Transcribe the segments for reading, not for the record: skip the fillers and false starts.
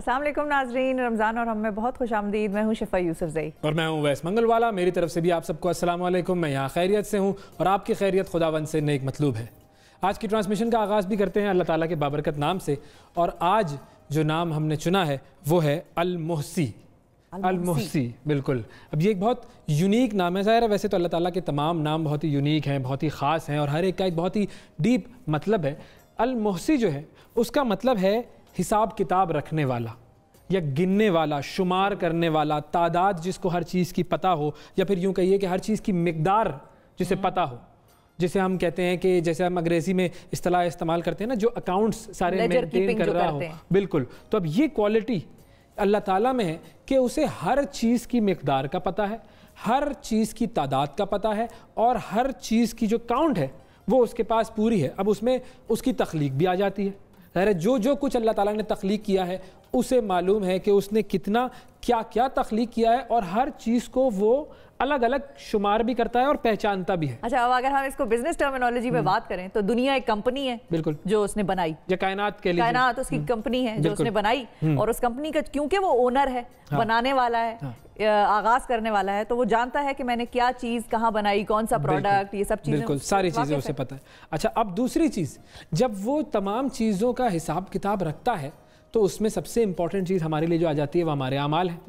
अस्सलाम वालेकुम नाजरीन, रमज़ान और हम में बहुत खुश आमदीद। मैं हूँ शिफा यूसुफजई और मैं हूँ वैस मंगलवाला। मेरी तरफ से भी आप सबको अस्सलाम वालेकुम। मैं यहाँ खैरियत से हूँ और आपकी खैरियत खुदावंद से नेक मतलूब है। आज की ट्रांसमिशन का आगाज़ भी करते हैं अल्लाह ताला के बाबरकत नाम से, और आज जो नाम हमने चुना है वो है अल-मुहसी। अल-मुहसी, बिल्कुल। अब ये एक बहुत यूनिक नाम है। ज़ाहिर है वैसे तो अल्लाह ताला के तमाम नाम बहुत ही यूनिक हैं, बहुत ही ख़ास हैं और हर एक का एक बहुत ही डीप मतलब है। अल-मुहसी जो है उसका मतलब है हिसाब किताब रखने वाला या गिनने वाला, शुमार करने वाला, तादाद जिसको हर चीज़ की पता हो, या फिर यूँ कहिए कि हर चीज़ की मिकदार जिसे पता हो। जिसे हम कहते हैं कि जैसे हम अंग्रेज़ी में इस्तेलाह इस्तेमाल करते हैं ना, जो अकाउंट्स सारे मेंटेन कर रहा हो। बिल्कुल। तो अब ये क्वालिटी अल्लाह ताला में है कि उसे हर चीज़ की मिकदार का पता है, हर चीज़ की तादाद का पता है और हर चीज़ की जो काउंट है वो उसके पास पूरी है। अब उसमें उसकी तख्लीक भी आ जाती है। जो कुछ अल्लाह ताला ने तख्लीक किया है उसे मालूम है कि उसने कितना क्या क्या तख्लीक किया है, और हर चीज़ को वो अलग अलग शुमार भी करता है और पहचानता भी है। अच्छा, अब अगर हम इसको बिजनेस टर्मिनोलॉजी में बात करें तो दुनिया एक कंपनी है, बिल्कुल, जो उसने बनाई, या कायनात के लिए कायनात उसकी कंपनी है जो उसने बनाई, और उस कंपनी का क्योंकि वो ओनर है, बनाने वाला है, आगाज करने वाला है, तो वो जानता है कि मैंने क्या चीज कहाँ बनाई, कौन सा प्रोडक्ट, ये सब चीजें, बिल्कुल सारी चीजें उसे पता है। अच्छा, अब दूसरी चीज, जब वो तमाम चीजों का हिसाब किताब रखता है तो उसमें सबसे इंपॉर्टेंट चीज़ हमारे लिए जो आ जाती है वो हमारे अमाल है,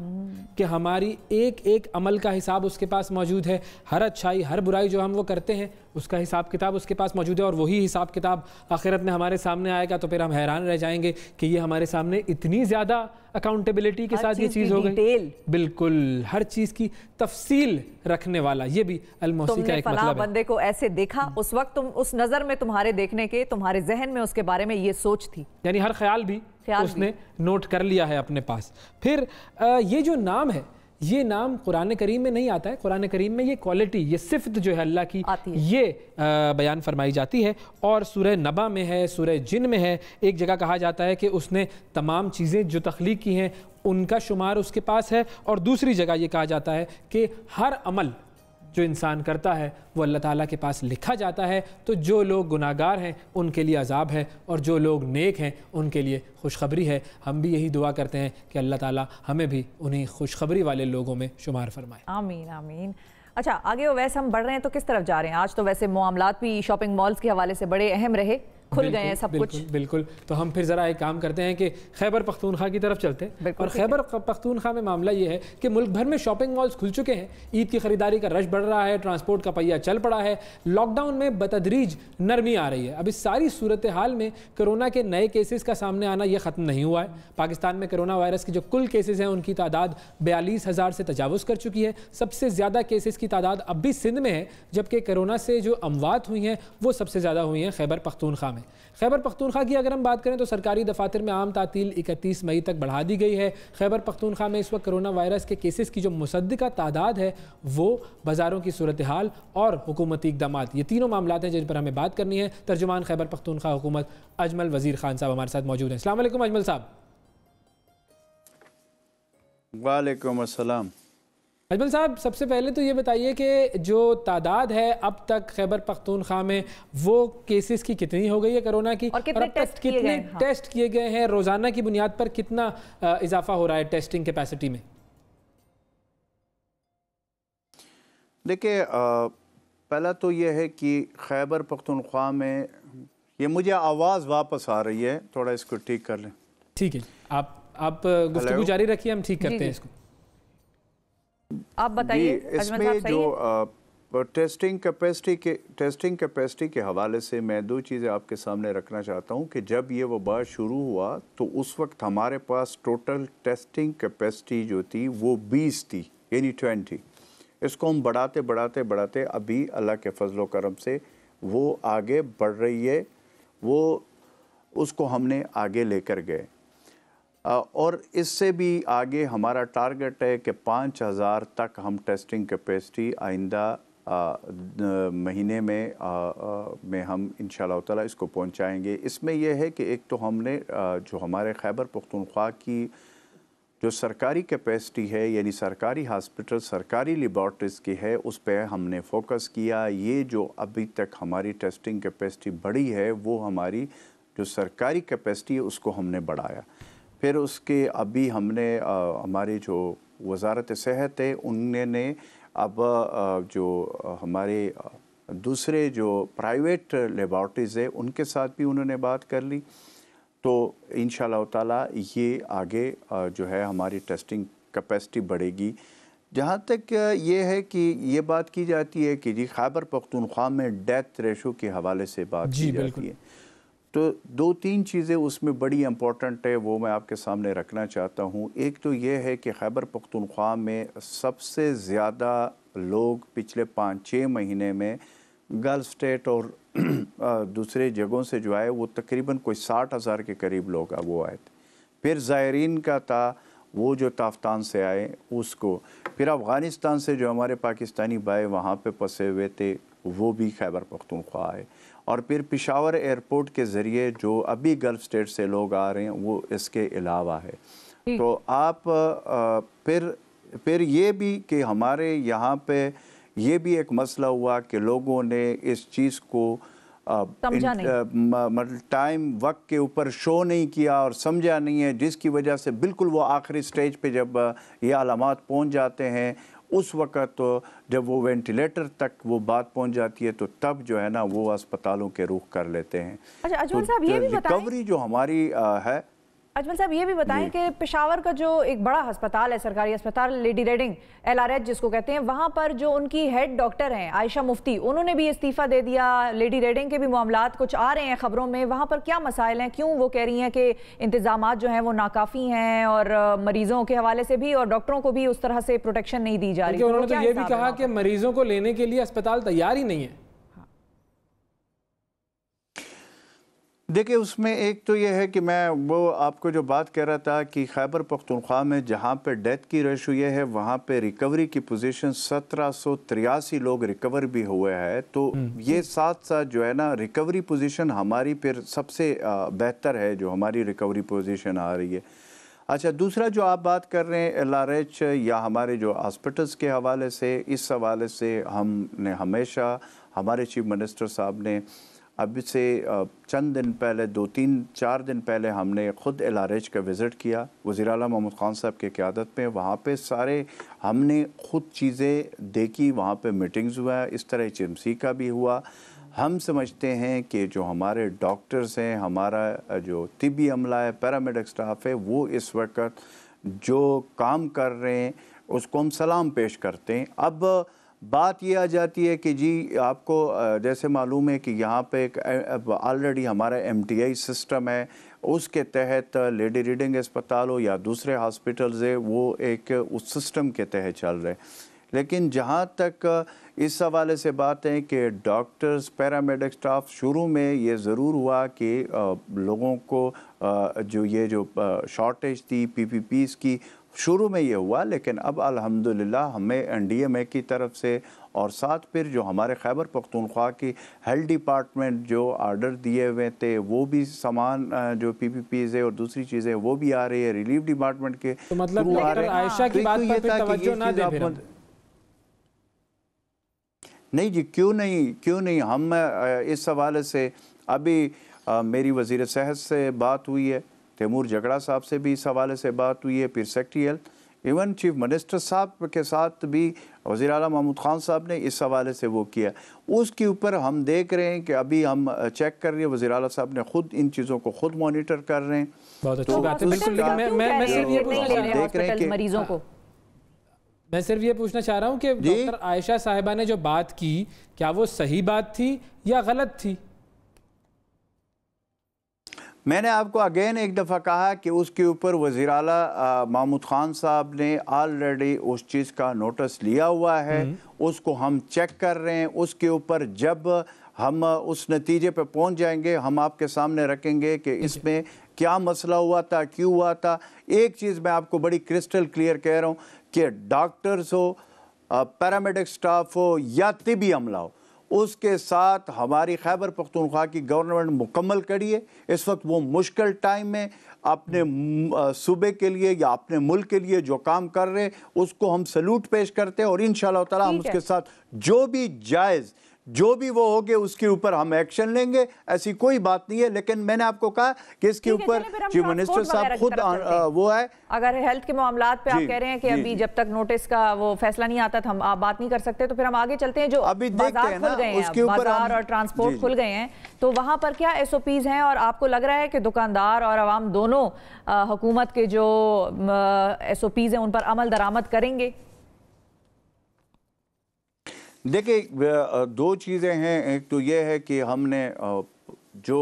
कि हमारी एक एक अमल का हिसाब उसके पास मौजूद है। हर अच्छाई हर बुराई जो हम वो करते हैं उसका हिसाब किताब उसके पास मौजूद है, और वही हिसाब किताब आखिरत में हमारे सामने आएगा तो फिर हम हैरान रह जाएंगे कि ये हमारे सामने इतनी ज़्यादा अकाउंटेबिलिटी के साथ ये चीज़ हो गई। बिल्कुल, हर चीज़ की तफसील रखने वाला, ये भी अल-मुहसी का एक मतलब है। बंदे को ऐसे देखा, उस वक्त तुम उस नज़र में तुम्हारे देखने के तुम्हारे जहन में उसके बारे में ये सोच थी, यानी हर ख्याल भी उसने नोट कर लिया है अपने पास। फिर ये जो नाम है, ये नाम कुरान करीम में नहीं आता है। कुरान करीम में ये क्वालिटी, ये सिफत जो है अल्लाह की, ये बयान फरमाई जाती है, और सूरह नबा में है, सूरह जिन में है। एक जगह कहा जाता है कि उसने तमाम चीज़ें जो तख्लीक की हैं उनका शुमार उसके पास है, और दूसरी जगह ये कहा जाता है कि हर अमल जो इंसान करता है वो अल्लाह ताला के पास लिखा जाता है। तो जो लोग गुनाहगार हैं उनके लिए अजाब है, और जो लोग नेक हैं उनके लिए खुशखबरी है। हम भी यही दुआ करते हैं कि अल्लाह ताला हमें भी उन्हीं खुशखबरी वाले लोगों में शुमार फरमाए। आमीन आमीन। अच्छा, आगे वैसे हम बढ़ रहे हैं तो किस तरफ जा रहे हैं? आज तो वैसे मामलात भी शॉपिंग मॉल्स के हवाले से बड़े अहम रहे, खुल गए हैं सब कुछ। बिल्कुल। तो हम फिर ज़रा एक काम करते हैं कि खैबर पख्तूनख्वा की तरफ चलते हैं। और खैबर पख्तूनख्वा में मामला ये है कि मुल्क भर में शॉपिंग मॉल्स खुल चुके हैं, ईद की ख़रीदारी का रश बढ़ रहा है, ट्रांसपोर्ट का पहिया चल पड़ा है, लॉकडाउन में बतदरीज नरमी आ रही है। अब इस सारी सूरत हाल में कोरोना के नए केसेस का सामने आना ये ख़त्म नहीं हुआ है। पाकिस्तान में कोरोना वायरस की जो कुल केसेस हैं उनकी तादाद 42,000 से तजावुज़ कर चुकी है। सबसे ज़्यादा केसेस की तादाद अब भी सिंध में है, जबकि कोरोना से जो अमवात हुई हैं वो सबसे ज़्यादा हुई हैं खैबर पख्तूनख्वा में। खैबर पख्तूनख्वा की अगर हम बात करें तो सरकारी दफातर में आम तातील 31 मई तक बढ़ा दी गई है। खैबर पख्तूनख्वा में इस वक्त कोरोना वायरस के केसेस की जो मुसद्दिका तादाद है वो, बाज़ारों की सूरत हाल और हुकूमती इक़दामात, ये तीनों मामलात हैं जिन पर हमें बात करनी है। तर्जुमान खैबर पख्तूनख्वा हुकूमत अजमल वज़ीर ख़ान साहब हमारे साथ मौजूद हैं। अस्सलाम वालेकुम अजमल साहब। वालेकुम अस्सलाम। अजमल साहब, सबसे पहले तो ये बताइए कि जो तादाद है अब तक खैबर पख्तूनख्वा में, वो केसेस की कितनी हो गई है कोरोना की, और कितने टेस्ट किए गए हैं, रोज़ाना की बुनियाद पर कितना इजाफा हो रहा है टेस्टिंग कैपेसिटी में? देखिए, पहला तो ये है कि खैबर पख्तूनख्वा में, ये मुझे आवाज़ वापस आ रही है, थोड़ा इसको ठीक कर लें। ठीक है, आप गुफ्तगू जारी रखिए, हम ठीक करते हैं इसको। आप बताइए। इसमें जो टेस्टिंग कैपेसिटी के हवाले से मैं दो चीज़ें आपके सामने रखना चाहता हूँ कि जब ये वबा शुरू हुआ तो उस वक्त हमारे पास टोटल टेस्टिंग कैपेसिटी जो थी वो 20 थी, यानी 20। इसको हम बढ़ाते अभी अल्लाह के फजल व करम से वो आगे बढ़ रही है, वो उसको हमने आगे लेकर गए, और इससे भी आगे हमारा टारगेट है कि 5,000 तक हम टेस्टिंग कैपेसिटी आइंदा महीने में हम इंशाअल्लाह ताला इसको पहुंचाएंगे। इसमें यह है कि एक तो हमने जो हमारे खैबर पख्तूनख्वा की जो सरकारी कैपेसिटी है, यानी सरकारी हॉस्पिटल, सरकारी लेबॉर्ट्रीज़ की है, उस पर हमने फोकस किया। ये जो अभी तक हमारी टेस्टिंग कैपेसिटी बढ़ी है वो हमारी जो सरकारी कैपेसिटी है उसको हमने बढ़ाया। फिर उसके अभी हमने हमारी जो वज़ारत सेहत है उन्होंने अब जो हमारे दूसरे जो प्राइवेट लेबॉर्ट्रीज़ है उनके साथ भी उन्होंने बात कर ली। तो इंशाअल्लाह ताला ये आगे जो है हमारी टेस्टिंग कैपेसिटी बढ़ेगी। जहाँ तक ये है कि ये बात की जाती है कि जी खैबर पख्तूनख्वा में डेथ रेशो के हवाले से बात की जाती है, तो दो तीन चीज़ें उसमें बड़ी इम्पोर्टेंट है, वो मैं आपके सामने रखना चाहता हूँ। एक तो ये है कि खैबर पख्तूनख्वा में सबसे ज़्यादा लोग पिछले 5-6 महीने में गल्फ स्टेट और दूसरे जगहों से जो आए वो तकरीबन कोई 60,000 के करीब लोग वो आए थे। फिर ज़ायरीन का था वो जो ताफ्तान से आए उसको, फिर अफ़गानिस्तान से जो हमारे पाकिस्तानी भाई वहाँ पे फंसे हुए थे वो भी खैबर पख्तूनख्वा आए, और फिर पेशावर एयरपोर्ट के ज़रिए जो अभी गल्फ स्टेट से लोग आ रहे हैं वो इसके अलावा है। तो आप फिर ये भी कि हमारे यहाँ पे ये भी एक मसला हुआ कि लोगों ने इस चीज़ को टाइम वक्त के ऊपर शो नहीं किया और समझा नहीं है, जिसकी वजह से बिल्कुल वो आखिरी स्टेज पे जब ये अलामात पहुंच जाते हैं उस वक़्त तो जब वो वेंटिलेटर तक वो बात पहुंच जाती है तो तब जो है ना वो अस्पतालों के रुख कर लेते हैं। अच्छा अजमल साहब ये भी बताएं, रिकवरी जो हमारी है, अजमल साहब ये भी बताएं कि पेशावर का जो एक बड़ा अस्पताल है, सरकारी अस्पताल लेडी रेडिंग LRH जिसको कहते हैं, वहां पर जो उनकी हेड डॉक्टर हैं आयशा मुफ्ती, उन्होंने भी इस्तीफा दे दिया। लेडी रेडिंग के भी मामलात कुछ आ रहे हैं खबरों में, वहां पर क्या मसाइल हैं, क्यों वो कह रही हैं कि इंतजामात जो हैं वो नाकाफ़ी हैं और मरीजों के हवाले से भी और डॉक्टरों को भी उस तरह से प्रोटेक्शन नहीं दी जा रही। उन्होंने तो ये भी कहा कि मरीजों को लेने के लिए अस्पताल तैयार ही नहीं है। देखिए उसमेमें एक तो ये है कि मैं वो आपको जो बात कह रहा था कि खैबर पख्तूनख्वा में जहाँ पे डेथ की रेशो ये है वहाँ पे रिकवरी की पोजीशन 1783 लोग रिकवर भी हुए हैं। तो ये साथ साथ जो है ना रिकवरी पोजीशन हमारी फिर सबसे बेहतर है जो हमारी रिकवरी पोजीशन आ रही है। अच्छा दूसरा जो आप बात कर रहे हैं LRH या हमारे जो हॉस्पिटल्स के हवाले से, इस हवाले से हमने हमेशा हमारे चीफ मिनिस्टर साहब ने अभी से चंद दिन पहले 2-3-4 दिन पहले हमने ख़ुद LRH का विज़िट किया वज़ीर आला महमूद ख़ान साहब की क़यादत में। वहाँ पे सारे हमने ख़ुद चीज़ें देखी, वहाँ पे मीटिंग्स हुआ, इस तरह HMC का भी हुआ। हम समझते हैं कि जो हमारे डॉक्टर्स हैं, हमारा जो तिब्बी अमला है, पैरामेडिक स्टाफ है, वो इस वक्त जो काम कर रहे हैं उसको हम सलाम पेश करते हैं। अब बात ये आ जाती है कि जी आपको जैसे मालूम है कि यहाँ पे एक ऑलरेडी हमारा MTI सिस्टम है, उसके तहत लेडी रीडिंग अस्पताल हो या दूसरे हॉस्पिटल्स है वो एक उस सिस्टम के तहत चल रहे। लेकिन जहाँ तक इस हवाले से बात है कि डॉक्टर्स पैरामेडिक स्टाफ, शुरू में ये ज़रूर हुआ कि लोगों को जो शॉर्टेज थी PPPs की, शुरू में ये हुआ, लेकिन अब अल्हम्दुलिल्लाह हमें NDMA की तरफ से और साथ फिर जो हमारे खैबर पख्तूनख्वा की हेल्थ डिपार्टमेंट जो ऑर्डर दिए हुए थे वो भी सामान जो PPPs है और दूसरी चीज़ें वो भी आ रही है रिलीफ डिपार्टमेंट के। तो मतलब आयशा की बात पर फिर तवज्जो ना दे फिर नहीं जी, क्यों नहीं हम इस हवाले से अभी मेरी वज़ीर सेहत से बात हुई है, तैमूर जगड़ा साहब से भी इस हवाले से बात हुई है, फिर secretary health, even chief minister साहब के साथ भी वज़ीर आला महमूद ख़ान साहब ने इस हवाले से वो किया। उसके ऊपर हम देख रहे हैं कि अभी हम चेक कर रहे हैं, वज़ीर आला साहब ने खुद इन चीज़ों को खुद मॉनिटर कर रहे हैं। बहुत अच्छी बात है। बिल्कुल, लेकिन मैं सिर्फ ये देख रहे हैं कि मरीजों को मैं सिर्फ ये पूछना चाह रहा हूँ कि डॉक्टर आयशा साहिबा ने जो बात की क्या वो सही बात थी या गलत थी? मैंने आपको अगेन एक दफ़ा कहा कि उसके ऊपर वज़ीर आला महमूद ख़ान साहब ने ऑलरेडी उस चीज़ का नोटिस लिया हुआ है, उसको हम चेक कर रहे हैं। उसके ऊपर जब हम उस नतीजे पे पहुंच जाएंगे हम आपके सामने रखेंगे कि इसमें क्या मसला हुआ था, क्यों हुआ था। एक चीज़ मैं आपको बड़ी क्रिस्टल क्लियर कह रहा हूँ कि डॉक्टर्स हो, पैरामेडिक स्टाफ हो या तिब्बी अमला हो, उसके साथ हमारी खैबर पख्तूनख्वा की गवर्नमेंट मुकम्मल करी है। इस वक्त वो मुश्किल टाइम में अपने सूबे के लिए या अपने मुल्क के लिए जो काम कर रहे हैं उसको हम सल्यूट पेश करते हैं और इंशाअल्लाह ताला हम उसके साथ जो भी जायज़ जो भी वो होगे उसके ऊपर हम एक्शन लेंगे, ऐसी कोई बात नहीं है। लेकिन मैंने आपको कहा कि इसके ऊपर चीफ मिनिस्टर साहब खुद वो है। अगर हेल्थ के मामलात पे आप कह रहे हैं कि अभी जब तक नोटिस का वो फैसला नहीं आता था आप बात नहीं कर सकते, तो फिर हम आगे चलते हैं। जो अभी देखते हैं ना, उसके ऊपर बाजार और ट्रांसपोर्ट खुल गए हैं, तो वहां पर क्या SOPs हैं, और आपको लग रहा है कि दुकानदार और आवाम दोनों हुकूमत के जो SOPs हैं उन पर अमल दरामद करेंगे? देखिए, दो चीज़ें हैं। एक तो ये है कि हमने जो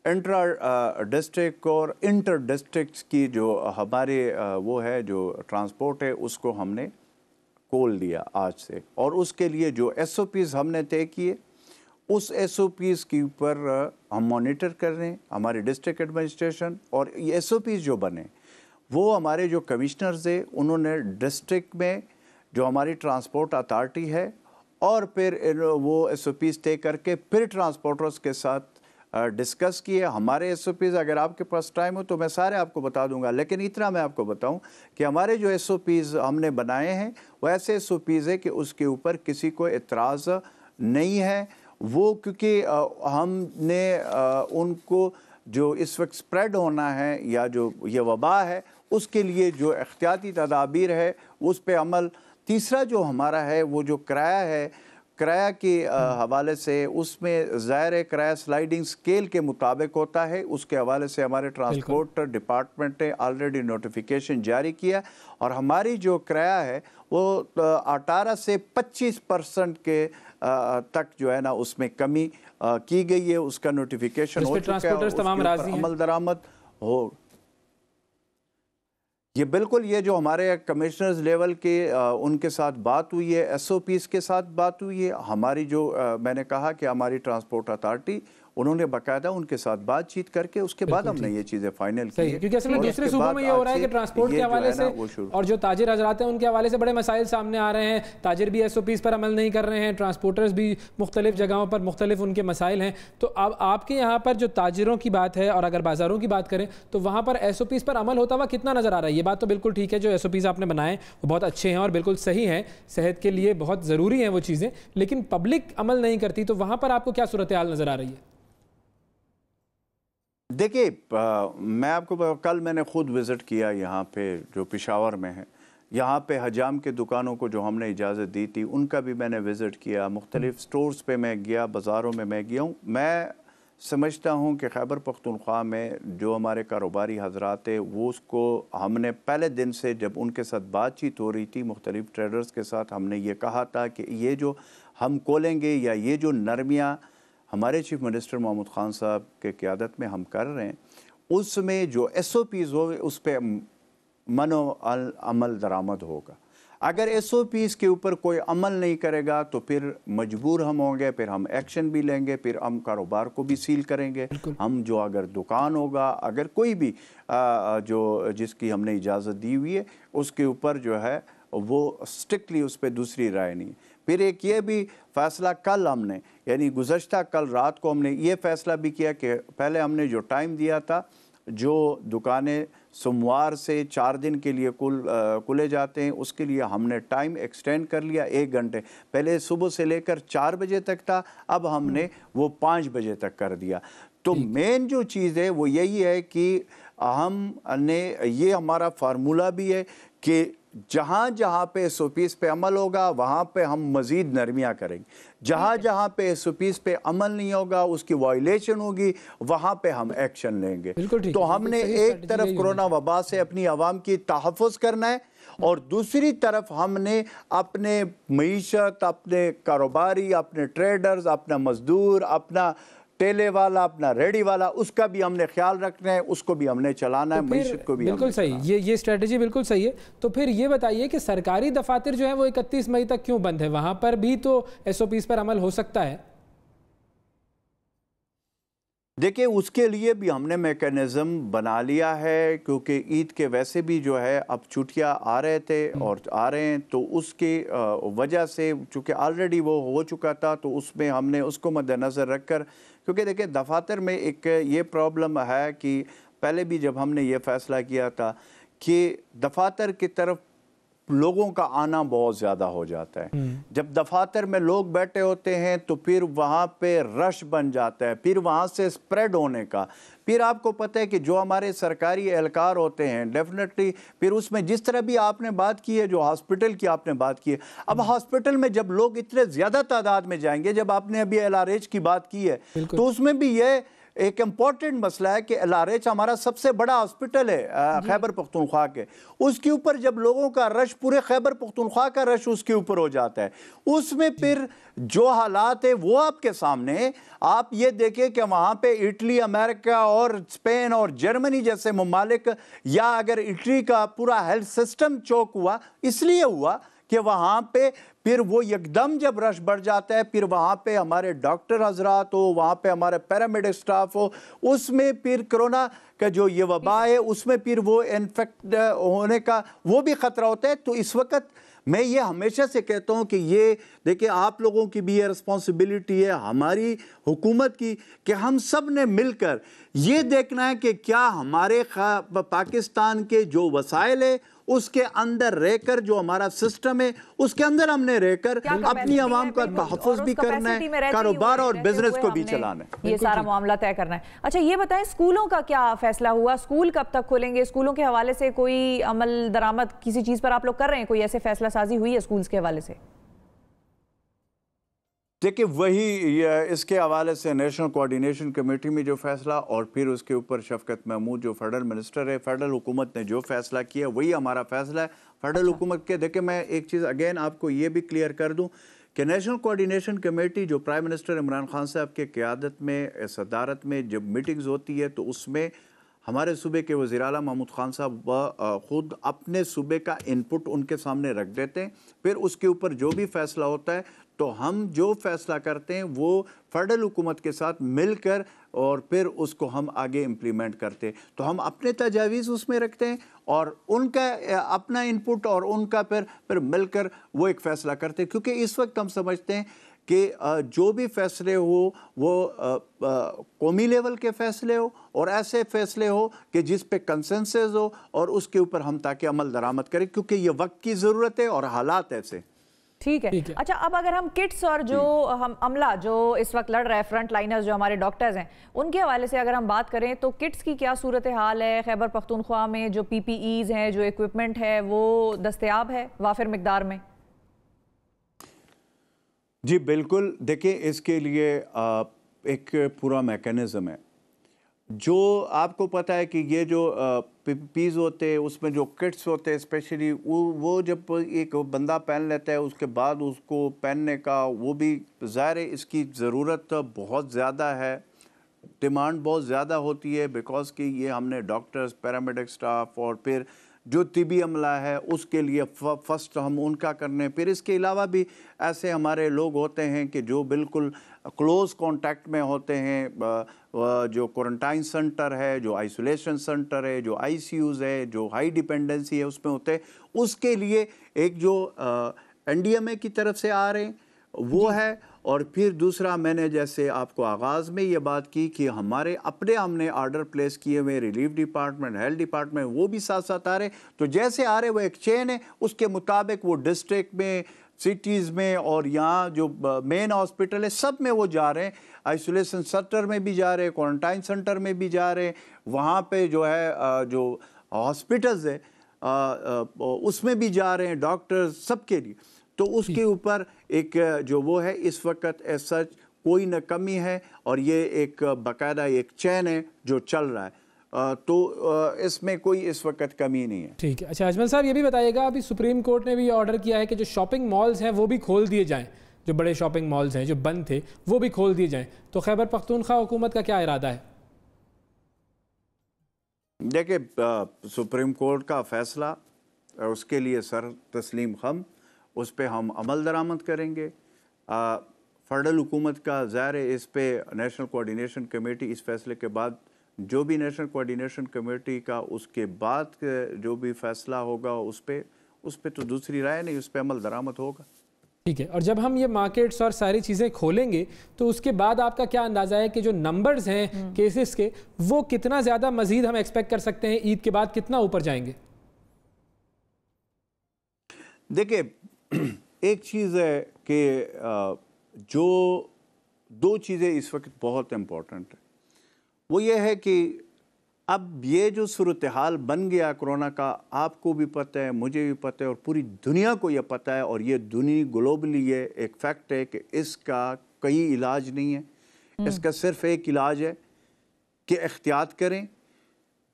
इंट्रा डिस्ट्रिक्ट और इंटर डिस्ट्रिक्ट्स की जो हमारे वो है जो ट्रांसपोर्ट है उसको हमने खोल दिया आज से, और उसके लिए जो SOPs हमने तय किए उस SOPs के ऊपर हम मॉनिटर कर रहे हैं, हमारे डिस्ट्रिक्ट एडमिनिस्ट्रेशन। और ये SOPs जो बने वो हमारे जो कमिश्नर्स है उन्होंने डिस्ट्रिक्ट में जो हमारी ट्रांसपोर्ट अथॉरिटी है और फिर वो SOPs तय करके फिर ट्रांसपोर्टर्स के साथ डिस्कस किए। हमारे SOPs, अगर आपके पास टाइम हो तो मैं सारे आपको बता दूंगा, लेकिन इतना मैं आपको बताऊं कि हमारे जो SOPs हमने बनाए हैं वो ऐसे SOPs है कि उसके ऊपर किसी को इतराज़ नहीं है। वो क्योंकि हमने उनको जो इस वक्त स्प्रेड होना है या जो ये वबा है उसके लिए जो एहतियाती तदाबीर है उस पर अमल। तीसरा जो हमारा है वो जो किराया है, किराया के हवाले से उसमें ज़ाहिर है किराया स्लाइडिंग स्केल के मुताबिक होता है। उसके हवाले से हमारे ट्रांसपोर्ट डिपार्टमेंट ने ऑलरेडी नोटिफिकेशन जारी किया, और हमारी जो किराया है वो 18 से 25% के तक जो है ना उसमें कमी की गई है। उसका नोटिफिकेशन हो चुका है, अमल दरामद हो। ये बिल्कुल, ये जो हमारे कमिश्नर्स लेवल के उनके साथ बात हुई है, SOPs के साथ बात हुई है। हमारी जो मैंने कहा कि हमारी ट्रांसपोर्ट अथॉरिटी उन्होंने बाकायदा उनके साथ बातचीत करके उसके बाद हमने ये चीज़ें फाइनल की है। क्योंकि असल में दूसरे सूबों में ये हो रहा है कि ट्रांसपोर्ट के हवाले से और जो ताजिर हजरात हैं उनके हवाले से बड़े मसाइल सामने आ रहे हैं। ताजिर भी SOPs पर अमल नहीं कर रहे हैं, ट्रांसपोर्टर्स भी मुख्तलिफ जगहों पर मुख्तलिफ उनके मसाइल हैं। तो अब आपके यहाँ पर जो ताजिरों की बात है और अगर बाज़ारों की बात करें तो वहाँ पर SOPs पर अमल होता हुआ कितना नज़र आ रहा है? ये बात तो बिल्कुल ठीक है, जो SOPs आपने बनाए वो बहुत अच्छे हैं और बिल्कुल सही हैं, सेहत के लिए बहुत ज़रूरी हैं वो चीज़ें, लेकिन पब्लिक अमल नहीं करती, तो वहाँ पर आपको क्या सूरत हाल नज़र आ रही है? देखिए, मैं आपको कल मैंने खुद विज़िट किया यहाँ पे जो पेशावर में है, यहाँ पे हजाम के दुकानों को जो हमने इजाज़त दी थी उनका भी मैंने विज़िट किया। मुख्तलिफ़ स्टोर्स पे मैं गया, बाज़ारों में मैं गया हूँ। मैं समझता हूँ कि खैबर पख्तूनख्वा में जो हमारे कारोबारी हजरात है वो उसको हमने पहले दिन से जब उनके साथ बातचीत हो रही थी मुख्तलिफ़ ट्रेडर्स के साथ, हमने ये कहा था कि ये जो हम खोलेंगे या ये जो नरमियाँ हमारे चीफ मिनिस्टर महमूद खान साहब के क़यादत में हम कर रहे हैं उसमें जो SOPs हो उस पर मनो अमल दरामद होगा। अगर SOPs के ऊपर कोई अमल नहीं करेगा तो फिर मजबूर हम होंगे, फिर हम एक्शन भी लेंगे, फिर हम कारोबार को भी सील करेंगे। हम जो अगर दुकान होगा, अगर कोई भी जो जिसकी हमने इजाज़त दी हुई है उसके ऊपर जो है वो स्ट्रिक्टली उस पर दूसरी राय नहीं। फिर एक ये भी फ़ैसला कल हमने यानी गुज़श्ता कल रात को हमने ये फ़ैसला भी किया कि पहले हमने जो टाइम दिया था, जो दुकानें सोमवार से 4 दिन के लिए खुले जाते हैं उसके लिए हमने टाइम एक्सटेंड कर लिया 1 घंटे। पहले सुबह से लेकर 4 बजे तक था, अब हमने वो 5 बजे तक कर दिया। तो मेन जो चीज़ है वो यही है कि हमने ये हमारा फार्मूला भी है कि जहाँ जहाँ पे SOPs पे अमल होगा वहाँ पे हम मज़ीद नरमियाँ करेंगे, जहाँ जहाँ पे SOPs पे अमल नहीं होगा उसकी वायलेशन होगी वहाँ पे हम एक्शन लेंगे। तो हमने एक तरफ कोरोना वबा से अपनी आवाम की तहफ़्फ़ुज़ करना है और दूसरी तरफ हमने अपने मईशत, अपने कारोबारी, अपने ट्रेडर्स, अपना मज़दूर, अपना ठेले वाला, अपना रेडी वाला, उसका भी हमने ख्याल रखना है, उसको भी हमने चलाना है, मईशत को भी। बिल्कुल सही, ये स्ट्रेटजी बिल्कुल सही है। तो फिर ये बताइए कि सरकारी दफातर जो है वो 31 मई तक क्यों बंद है? वहां पर भी तो SOPs पर अमल हो सकता है। देखिए, उसके लिए भी हमने मैकेनिज़्म बना लिया है क्योंकि ईद के वैसे भी जो है अब छुट्टियां आ रहे थे और आ रहे हैं, तो उसकी वजह से चूँकि ऑलरेडी वो हो चुका था तो उसमें हमने उसको मद्देनज़र रखकर, क्योंकि देखिए दफातर में एक ये प्रॉब्लम है कि पहले भी जब हमने ये फ़ैसला किया था कि दफातर की तरफ लोगों का आना बहुत ज़्यादा हो जाता है। जब दफातर में लोग बैठे होते हैं तो फिर वहाँ पे रश बन जाता है, फिर वहाँ से स्प्रेड होने का। फिर आपको पता है कि जो हमारे सरकारी एहलकार होते हैं डेफिनेटली, फिर उसमें जिस तरह भी आपने बात की है, जो हॉस्पिटल की आपने बात की है, अब हॉस्पिटल में जब लोग इतने ज़्यादा तादाद में जाएंगे, जब आपने अभी LRH की बात की है, तो उसमें भी ये एक इम्पॉर्टेंट मसला है कि LRH हमारा सबसे बड़ा हॉस्पिटल है खैबर पख्तूनख्वा के। उसके ऊपर जब लोगों का रश, पूरे खैबर पख्तूनख्वा का रश उसके ऊपर हो जाता है, उसमें फिर जो हालात है वो आपके सामने। आप ये देखें कि वहाँ पे इटली, अमेरिका और स्पेन और जर्मनी जैसे ममालिक, या अगर इटली का पूरा हेल्थ सिस्टम चौक हुआ, इसलिए हुआ कि वहाँ पे फिर वो एकदम जब रश बढ़ जाता है, फिर वहाँ पे हमारे डॉक्टर हजरात हो, वहाँ पे हमारे पैरामेडिक स्टाफ हो, उसमें फिर कोरोना का जो ये वबा है उसमें फिर वो इन्फेक्ट होने का वो भी ख़तरा होता है। तो इस वक्त मैं ये हमेशा से कहता हूँ कि ये देखिए, आप लोगों की भी ये रिस्पॉन्सिबिलिटी है, हमारी हुकूमत की, कि हम सब ने मिलकर ये देखना है कि क्या हमारे पाकिस्तान के जो वसाइल है उसके अंदर रहकर, जो हमारा सिस्टम है उसके अंदर हमने रहकर अपनी आवाम का तहफ़्फ़ुज़ भी करना है, कारोबार और बिजनेस को भी चलाना है, ये सारा मामला तय करना है। अच्छा ये बताएं, स्कूलों का क्या फैसला हुआ? स्कूल कब तक खुलेंगे? स्कूलों के हवाले से कोई अमल दरामद किसी चीज़ पर आप लोग कर रहे हैं? कोई ऐसे फैसला साजी हुई है स्कूल्स के हवाले से? देखिए, वही इसके हवाले से नेशनल कोऑर्डिनेशन कमेटी में जो फैसला, और फिर उसके ऊपर शफकत महमूद जो फेडरल मिनिस्टर है, फेडरल हुकूमत ने जो फैसला किया वही हमारा फैसला है फेडरल हुकूमत के। देखिए, मैं एक चीज़ अगेन आपको ये भी क्लियर कर दूं कि नेशनल कोऑर्डिनेशन कमेटी जो प्राइम मिनिस्टर इमरान खान साहब के क़यादत में, सदारत में जब मीटिंग्स होती है, तो उसमें हमारे सूबे के वज़ीर आला महमूद खान साहब ख़ुद अपने सूबे का इनपुट उनके सामने रख देते हैं। फिर उसके ऊपर जो भी फैसला होता है, तो हम जो फैसला करते हैं वो फेडरल हुकूमत के साथ मिलकर और फिर उसको हम आगे इम्प्लीमेंट करते हैं। तो हम अपने तजावीज़ उसमें रखते हैं और उनका अपना इनपुट और उनका फिर मिलकर वो एक फ़ैसला करते हैं। क्योंकि इस वक्त हम समझते हैं कि जो भी फैसले हो वो कौमी लेवल के फैसले हो और ऐसे फैसले हो कि जिस पे कंसेंसस हो, और उसके ऊपर हम ताकि अमल दरामद करें, क्योंकि ये वक्त की ज़रूरत है और हालात ऐसे। ठीक है। अच्छा, अब अगर हम किट्स और जो हम अमला जो इस वक्त लड़ रहे हैं, फ्रंट लाइनर्स जो हमारे डॉक्टर्स हैं, उनके हवाले से अगर हम बात करें तो किट्स की क्या सूरत हाल है? खैबर पख्तूनख्वा में जो PPEs हैं, जो इक्विपमेंट है, वो दस्तयाब है वाफिर मिकदार में? जी बिल्कुल। देखिए, इसके लिए एक पूरा मैकेनिज़्म है। जो आपको पता है कि ये जो PPEs होते हैं, उसमें जो किट्स होते हैं स्पेशली, वो जब एक बंदा पहन लेता है उसके बाद उसको पहनने का वो भी ज़ाहिर है इसकी ज़रूरत बहुत ज़्यादा है, डिमांड बहुत ज़्यादा होती है, बिकॉज़ कि ये हमने डॉक्टर्स, पैरामेडिक स्टाफ और फिर जो तिबी अमला है उसके लिए फ़र्स्ट हम उनका करने। फिर इसके अलावा भी ऐसे हमारे लोग होते हैं कि जो बिल्कुल क्लोज़ कांटेक्ट में होते हैं, जो क्वारंटाइन सेंटर है, जो आइसोलेशन सेंटर है, जो ICUs है, जो हाई डिपेंडेंसी है उसमें होते हैं, उसके लिए एक जो NDMA की तरफ से आ रहे हैं वो है। और फिर दूसरा, मैंने जैसे आपको आगाज़ में ये बात की कि हमारे अपने हमने आर्डर प्लेस किए हुए रिलीफ डिपार्टमेंट, हेल्थ डिपार्टमेंट, वो भी साथ साथ आ रहे। तो जैसे आ रहे वो एक चेन है, उसके मुताबिक वो डिस्ट्रिक्ट में, सिटीज़ में और यहाँ जो मेन हॉस्पिटल है सब में वो जा रहे हैं। आइसोलेशन सेंटर में भी जा रहे हैं, क्वारंटाइन सेंटर में भी जा रहे हैं, वहाँ पे जो है जो हॉस्पिटल्स है उसमें भी जा रहे हैं, डॉक्टर्स सबके लिए। तो उसके ऊपर एक जो वो है इस वक्त एज सच कोई न कमी है, और ये एक बाकायदा एक चैन है जो चल रहा है। तो इसमें कोई इस वक्त कमी नहीं है। ठीक है। अच्छा अजमल साहब, ये भी बताइएगा, अभी सुप्रीम कोर्ट ने भी ऑर्डर किया है कि जो शॉपिंग मॉल्स हैं वो भी खोल दिए जाएं, जो बड़े शॉपिंग मॉल्स हैं जो बंद थे वो भी खोल दिए जाएं। तो खैबर पख्तूनख्वा हुकूमत का क्या इरादा है? देखिए, सुप्रीम कोर्ट का फैसला, उसके लिए सर तस्लीम खम, उस पर हम अमल दरामद करेंगे। फेडरल हुकूमत का ज़ाहिर है इस पे नेशनल कोऑर्डिनेशन कमेटी, इस फैसले के बाद जो भी नेशनल कोऑर्डिनेशन कमेटी का उसके बाद जो भी फैसला होगा उस पर तो दूसरी राय नहीं, उस पर अमल दरामद होगा। ठीक है। और जब हम ये मार्केट्स और सारी चीज़ें खोलेंगे तो उसके बाद आपका क्या अंदाज़ा है कि जो नंबर्स हैं केसेस के, वो कितना ज़्यादा मज़ीद हम एक्सपेक्ट कर सकते हैं? ईद के बाद कितना ऊपर जाएंगे? देखिए, एक चीज़ है कि जो दो चीज़ें इस वक्त बहुत इम्पोर्टेंट है, वो ये है कि अब ये जो सूरत हाल बन गया कोरोना का, आपको भी पता है, मुझे भी पता है और पूरी दुनिया को ये पता है, और ये दुनिया ग्लोबली ये एक फैक्ट है कि इसका कोई इलाज नहीं है। इसका सिर्फ एक इलाज है कि एहतियात करें।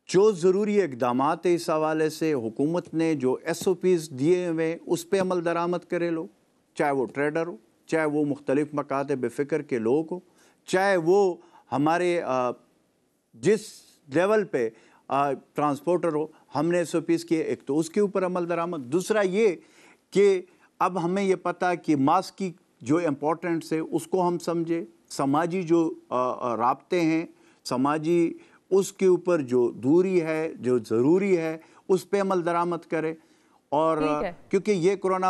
जो ज़रूरी इक़दामात है इस हवाले से हुकूमत ने जो SOPs दिए हुए उस पर अमल दरामद करे लोग, चाहे वो ट्रेडर हो, चाहे वो मुख्तलिफ मकाते बेफ़िक्र के लोग हो, चाहे वो हमारे जिस लेवल पे ट्रांसपोर्टर हो। हमने SOPs किए, एक तो उसके ऊपर अमल दरामद, दूसरा ये कि अब हमें ये पता कि मास्क की जो इम्पोर्टेंस है उसको हम समझे, समाजी जो राब्ते हैं, समाजी उसके ऊपर जो दूरी है, जो ज़रूरी है, उस पे अमल दरामद करे। और क्योंकि ये कोरोना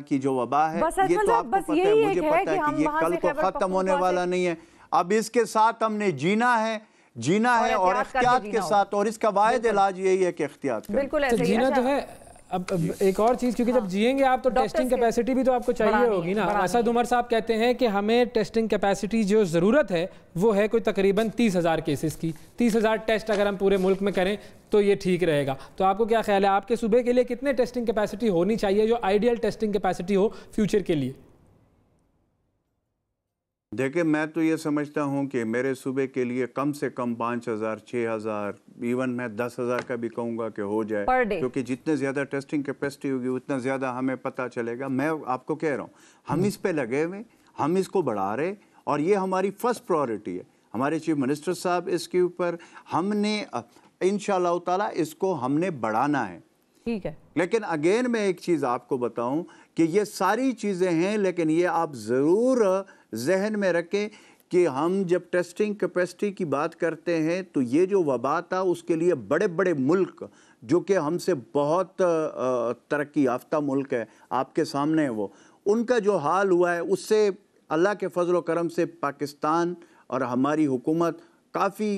की जो वबा है, ये तो आपको पता है, मुझे पता है कि ये कल को ख़त्म होने वाला नहीं है। अब इसके साथ हमने जीना है और एहतियात के साथ, और इसका वाहिद इलाज यही है कि एहतियात करें। बिल्कुल ऐसे जीना तो है। अब एक और चीज़, क्योंकि जब जिएंगे आप तो टेस्टिंग कैपेसिटी भी तो आपको चाहिए होगी ना। असद उमर साहब कहते हैं कि हमें टेस्टिंग कैपेसिटी जो ज़रूरत है वो है कोई तकरीबन 30,000 केसेस की। 30,000 टेस्ट अगर हम पूरे मुल्क में करें तो ये ठीक रहेगा। तो आपको क्या ख्याल है, आपके सूबे के लिए कितने टेस्टिंग कैपेसिटी होनी चाहिए, जो आइडियल टेस्टिंग कैपेसिटी हो फ्यूचर के लिए? देखिए, मैं तो ये समझता हूँ कि मेरे सूबे के लिए कम से कम 5,000, 6,000, इवन मैं 10,000 का भी कहूँगा कि हो जाए, क्योंकि जितने ज़्यादा टेस्टिंग कैपेसिटी होगी उतना ज़्यादा हमें पता चलेगा। मैं आपको कह रहा हूँ, हम इस पे लगे हुए, हम इसको बढ़ा रहे, और ये हमारी फर्स्ट प्रायोरिटी है। हमारे चीफ मिनिस्टर साहब इसके ऊपर, हमने इंशाअल्लाह ताला इसको हमने बढ़ाना है। ठीक है, लेकिन अगेन मैं एक चीज़ आपको बताऊं कि ये सारी चीज़ें हैं, लेकिन ये आप ज़रूर जहन में रखें कि हम जब टेस्टिंग कैपेसिटी की बात करते हैं तो ये जो वबा था उसके लिए बड़े बड़े मुल्क जो कि हमसे बहुत तरक्की याफ्ता मुल्क है, आपके सामने है वो, उनका जो हाल हुआ है उससे अल्लाह के फजल व करम से पाकिस्तान और हमारी हुकूमत काफ़ी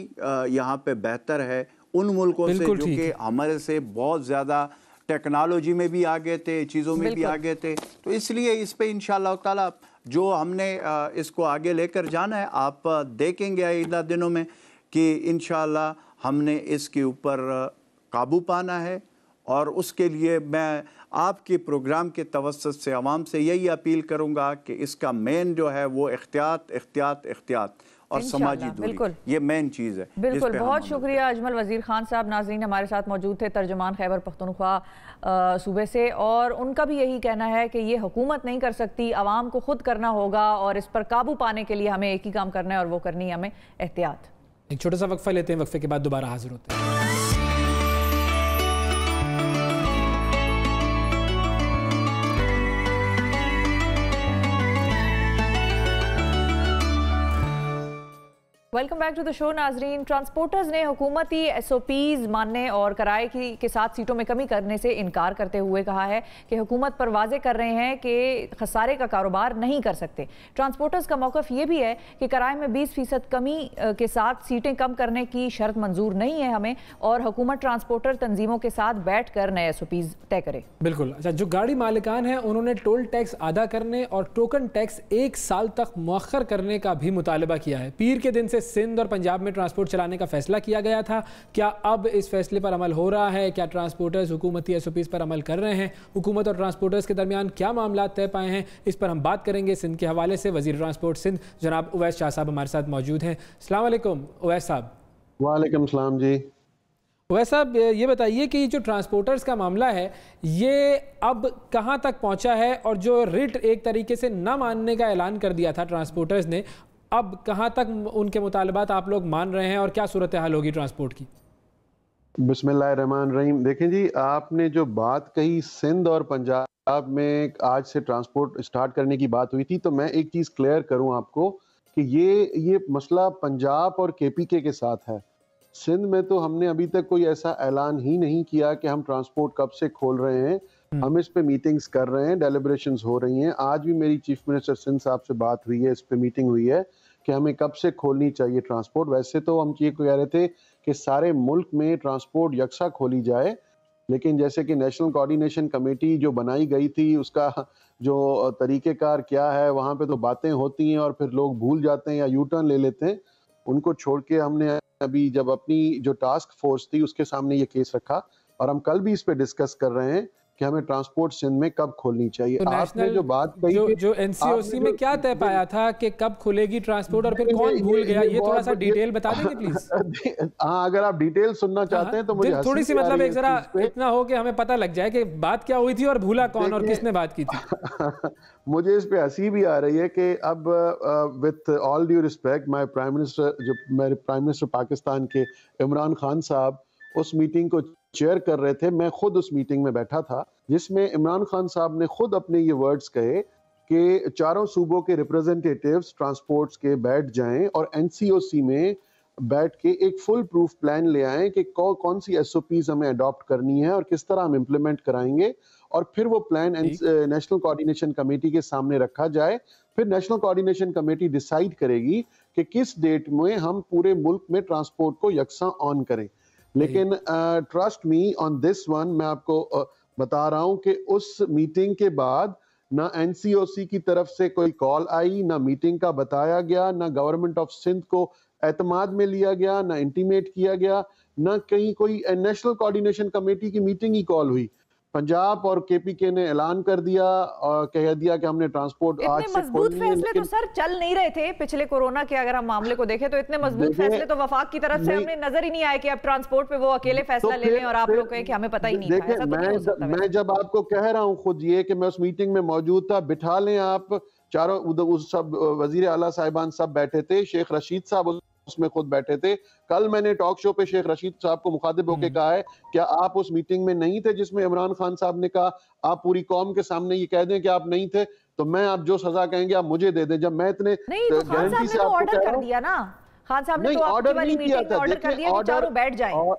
यहाँ पे बेहतर है उन मुल्कों से जो कि हमारे से बहुत ज़्यादा टेक्नोलॉजी में भी आगे थे, चीज़ों में भी आगे थे। तो इसलिए इस पे इंशाअल्लाह ताला जो हमने इसको आगे लेकर जाना है, आप देखेंगे आइंदा दिनों में कि इंशाअल्लाह हमने इसके ऊपर काबू पाना है। और उसके लिए मैं आपके प्रोग्राम के तवस्सुत से आवाम से यही अपील करूँगा कि इसका मेन जो है वो एहतियात और समाजी दूरी, ये मेन चीज़ है। बिल्कुल, बहुत शुक्रिया अजमल वज़ीर ख़ान साहब। नाज़रीन, हमारे साथ मौजूद थे तर्जुमान खैबर पख्तूनख्वा सूबे से, और उनका भी यही कहना है कि ये हुकूमत नहीं कर सकती, आवाम को खुद करना होगा, और इस पर काबू पाने के लिए हमें एक ही काम करना है और वो करनी है हमें एहतियात। एक छोटा सा वक्फा लेते हैं, वक्फे के बाद दोबारा हाजिर होते हैं। Welcome back to the show. नाजरीन, ट्रांसपोर्टर्स ने हुकूमती SOPs मानने और किराए के साथ सीटों में कमी करने से इनकार करते हुए कहा है कि हुकूमत पर वाजे कर रहे हैं कि खसारे का कारोबार नहीं कर सकते। ट्रांसपोर्टर्स का मौक़िफ़ ये भी है कि किराए में 20% कमी के साथ सीटें कम करने की शर्त मंजूर नहीं है हमें, और हुकूमत ट्रांसपोर्टर तंजीमों के साथ बैठ कर नए SOPs तय करे। बिल्कुल। अच्छा, जो गाड़ी मालिकान हैं उन्होंने टोल टैक्स अदा करने और टोकन टैक्स 1 साल तक मौखर करने का भी मुतालबा किया है। पीर के दिन से सिंध और पंजाब में ट्रांसपोर्ट चलाने का फैसला किया गया था। क्या अब इस फैसले पर अमल हो रहा है? क्या ट्रांसपोर्टर्स हुकूमती SOPs पर अमल कर रहे हैं? हुकूमत और ट्रांसपोर्टर्स के दरमियान क्या मामला तय पाए हैं? इस पर हम बात करेंगे सिंध के हवाले से। वज़ीर ट्रांसपोर्ट सिंध जनाब उवैस शाह साहब हमारे साथ मौजूद हैं। अस्सलाम वालेकुम उवैस साहब। वालेकुम सलाम जी। उवैस साहब, ये बताइए कि जो ट्रांसपोर्टर्स का मामला है ये अब कहाँ तक पहुँचा है, और जो रिट एक तरीके से न मानने का ऐलान कर दिया था ट्रांसपोर्टर्स ने, अब कहाँ तक उनके मुतालबात आप लोग मान रहे हैं और क्या सूरत हाल होगी ट्रांसपोर्ट की? बिस्मिल्लाहिर्रहमानिर्रहीम। देखें जी, आपने जो बात कही सिंध और पंजाब में आज से ट्रांसपोर्ट स्टार्ट करने की बात हुई थी, तो मैं एक चीज़ क्लियर करूं आपको कि ये मसला पंजाब और KPK के साथ है। सिंध में तो हमने अभी तक कोई ऐसा ऐलान ही नहीं किया कि हम ट्रांसपोर्ट कब से खोल रहे हैं। हम इस पे मीटिंग्स कर रहे हैं, डेलिब्रेशंस हो रही हैं। आज भी मेरी चीफ मिनिस्टर सिंध साहब से बात हुई है, इस पे मीटिंग हुई है कि हमें कब से खोलनी चाहिए ट्रांसपोर्ट। वैसे तो हम ये कह रहे थे कि सारे मुल्क में ट्रांसपोर्ट यकसा खोली जाए, लेकिन जैसे कि नेशनल कोऑर्डिनेशन कमेटी जो बनाई गई थी उसका जो तरीक़ेकार क्या है, वहाँ पे तो बातें होती हैं और फिर लोग भूल जाते हैं या यू टर्न ले लेते हैं। उनको छोड़ के हमने अभी जब अपनी जो टास्क फोर्स थी उसके सामने ये केस रखा और हम कल भी इस पे डिस्कस कर रहे हैं कि हमें ट्रांसपोर्ट सिंध में कब खोलनी चाहिए। तो आपने जो बात कही जो एनसीओसी में क्या तय पाया था कि कब खुलेगी ट्रांसपोर्ट और फिर कौन भूल गया, ये थोड़ा सा डिटेल बता देंगे प्लीज? हाँ, अगर आप डिटेल सुनना चाहते हैं तो मुझे थोड़ी सी मतलब एक जरा इतना हो कि हमें पता लग जाए कि बात क्या हुई थी और भूला कौन और किसने बात की थी। मुझे इस पे हंसी भी आ रही है कि अब विथ ऑल ड्यू रिस्पेक्ट मेरे प्राइम मिनिस्टर पाकिस्तान के इमरान खान साहब उस मीटिंग को चेयर कर रहे थे। मैं खुद उस मीटिंग में बैठा था जिसमें इमरान खान साहब ने खुद अपने ये वर्ड्स कहे कि चारों सूबों के रिप्रेजेंटेटिव्स ट्रांसपोर्ट्स के बैठ जाएं और एनसीओसी में बैठ के एक फुल प्रूफ प्लान ले आएं कि कौन सी एसओपीज हमें अडॉप्ट करनी है और किस तरह हम इम्प्लीमेंट कराएंगे, और फिर वो प्लान नेशनल कोऑर्डिनेशन कमेटी के सामने रखा जाए। फिर नेशनल कोऑर्डिनेशन कमेटी डिसाइड करेगी कि किस डेट में हम पूरे मुल्क में ट्रांसपोर्ट को यकसा ऑन करें। लेकिन trust me on this one, मैं आपको बता रहा हूं कि उस मीटिंग के बाद ना एनसीओसी की तरफ से कोई कॉल आई, ना मीटिंग का बताया गया, ना गवर्नमेंट ऑफ सिंध को एतमाद में लिया गया, ना इंटीमेट किया गया, ना कहीं कोई नेशनल कोऑर्डिनेशन कमेटी की मीटिंग ही कॉल हुई। पंजाब और केपीके ने ऐलान कर दिया और कह दिया कि हमने ट्रांसपोर्ट आज से मजबूत फैसले तो सर चल नहीं रहे थे पिछले कोरोना के, अगर हम मामले को देखें तो इतने मजबूत फैसले तो वफाक की तरफ से हमने नजर ही नहीं आए कि अब ट्रांसपोर्ट पे वो अकेले फैसला ले लें और आप लोग कहें कि हमें पता ही नहीं था। ऐसा तो नहीं हो सकता। मैं जब आपको कह रहा हूं खुद ये कि मैं उस मीटिंग में मौजूद था, बिठा लें आप चारों उस सब वजीर आला साहिबान सब बैठे थे, शेख रशीद साहब उसमें खुद बैठे थे। कल मैंने टॉक शो पे शेख रशीद साहब को मुखातिब होकर कहा है क्या आप उस मीटिंग में नहीं थे जिसमें इमरान खान साहब ने कहा आप पूरी कौम के सामने ये कह दें कि आप नहीं थे तो मैं आप जो सजा कहेंगे आप मुझे दे दें। जब मैं इतने गारंटी से आपको कह रहा हूं दिया ना, खान साहब ने तो ऑर्डर नहीं किया था, ऑर्डर कर दिया कि चारों बैठ जाएं,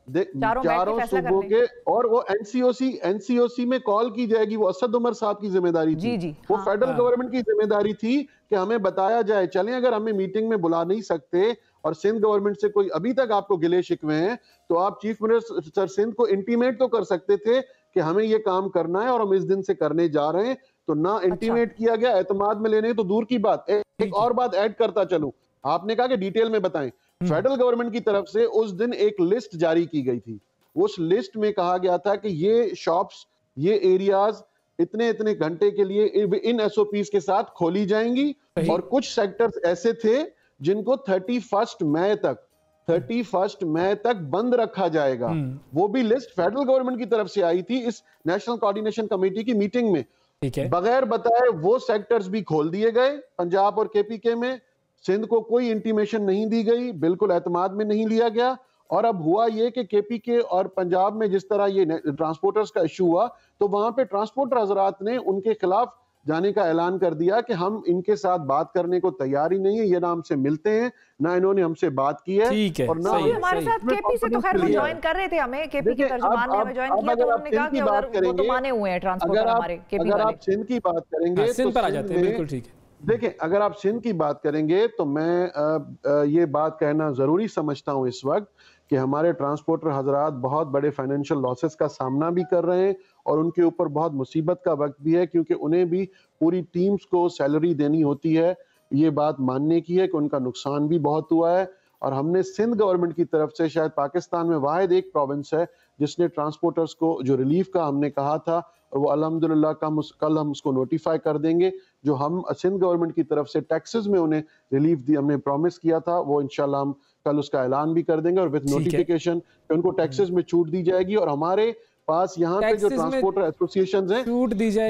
चारों सूबों के, और वो एनसीओसी में कॉल की जाएगी, वो असद उमर साहब की जिम्मेदारी थी। जी, वो फेडरल गवर्नमेंट की जिम्मेदारी थी कि हमें बताया जाए। चलें अगर हमें मीटिंग में बुला नहीं सकते और सिंध गवर्नमेंट से कोई अभी तक आपको गिले शिकवे हैं तो आप चीफ मिनिस्टर सिंध को इंटीमेट तो कर सकते थे कि हमें ये काम करना है और हम इस दिन से करने जा रहे हैं। तो ना इंटीमेट किया गया, एतमाद में लेने तो दूर की बात। एक और बात ऐड करता चलूं, आपने कहा कि डिटेल में बताएं। फेडरल गवर्नमेंट की तरफ से उस दिन एक लिस्ट जारी की गई थी। उस लिस्ट में कहा गया था कि ये शॉप्स, ये एरियाज इतने इतने घंटे के लिए इन एसओपीज के साथ खोली जाएंगी और कुछ सेक्टर्स ऐसे थे जिनको 31 मई तक बंद रखा जाएगा। वो भी लिस्ट फेडरल गवर्नमेंट की तरफ से आई थी इस नेशनल कोऑर्डिनेशन कमेटी की मीटिंग में। बगैर बताए वो सेक्टर्स भी खोल दिए गए पंजाब और केपीके में। सिंध को कोई इंटीमेशन नहीं दी गई, बिल्कुल एतमाद में नहीं लिया गया। और अब हुआ ये कि केपीके और पंजाब में जिस तरह ये ट्रांसपोर्टर्स का इशू हुआ तो वहां पे ट्रांसपोर्टर हजरात ने उनके खिलाफ जाने का ऐलान कर दिया कि हम इनके साथ बात करने को तैयार ही नहीं है, ये ना हमसे मिलते हैं ना इन्होंने हमसे बात की है। और ना हमारे साथ केपी से तो खैर वो ज्वाइन कर रहे थे, हमें केपी के तर्जुमान ने हमें ज्वाइन किया तो उन्होंने कहा कि वो तो माने हुए हैं ट्रांसपोर्टर हमारे केपी वाले। अगर आप सिंध की बात करेंगे सिंध पर आ जाते हैं, बिल्कुल ठीक है। देखें, अगर आप सिंध की बात करेंगे तो मैं ये बात कहना जरूरी समझता हूं इस वक्त कि हमारे ट्रांसपोर्टर हजरात बहुत बड़े फाइनेंशियल लॉसेस का सामना भी कर रहे हैं और उनके ऊपर बहुत मुसीबत का वक्त भी है, क्योंकि उन्हें भी पूरी टीम्स को सैलरी देनी होती है। ये बात मानने की है कि उनका नुकसान भी बहुत हुआ है। और हमने सिंध गवर्नमेंट की तरफ से, शायद पाकिस्तान में वाहिद एक प्रोविंस है जिसने ट्रांसपोर्टर्स को जो रिलीफ का हमने कहा था, और वो अल्हम्दुलिल्लाह कल हम उसको नोटिफाई कर देंगे। जो हम सिंध गवर्नमेंट की तरफ से टैक्सेस में उन्हें रिलीफ दी, हमने प्रॉमिस किया था, वो इंशाल्लाह हम कल उसका ऐलान भी कर देंगे और विद नोटिफिकेशन उनको टैक्सेस में छूट दी जाएगी। और हमारे पास यहाँ पे जो ट्रांसपोर्टर एसोसिएशंस हैं, जो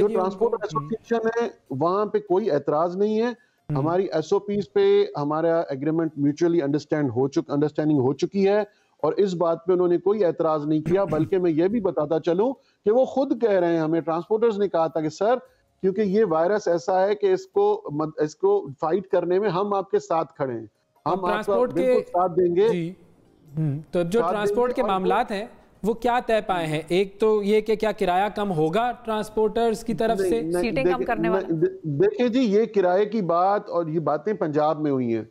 ट्रांसपोर्टर एसोसिएशन है, वहां पे कोई एतराज नहीं है। हमारी एसओपीज पे हमारा एग्रीमेंट म्यूचुअली अंडरस्टैंडिंग हो चुकी है और इस बात पे उन्होंने कोई एतराज नहीं किया। बल्कि मैं ये भी बताता चलूं कि वो खुद कह रहे हैं, हमें ट्रांसपोर्टर्स ने कहा था कि सर, क्योंकि ये वायरस ऐसा है कि इसको फाइट करने में हम आपके साथ खड़े हैं, हम आपका बिल्कुल साथ देंगे। तो जो ट्रांसपोर्ट के मामलात हैं वो क्या तय पाए हैं? एक तो ये कि क्या किराया कम होगा ट्रांसपोर्टर्स की तरफ से, सीटें कम करने वाला। देखिए जी, ये किराए की बात और ये बातें पंजाब में हुई हैं।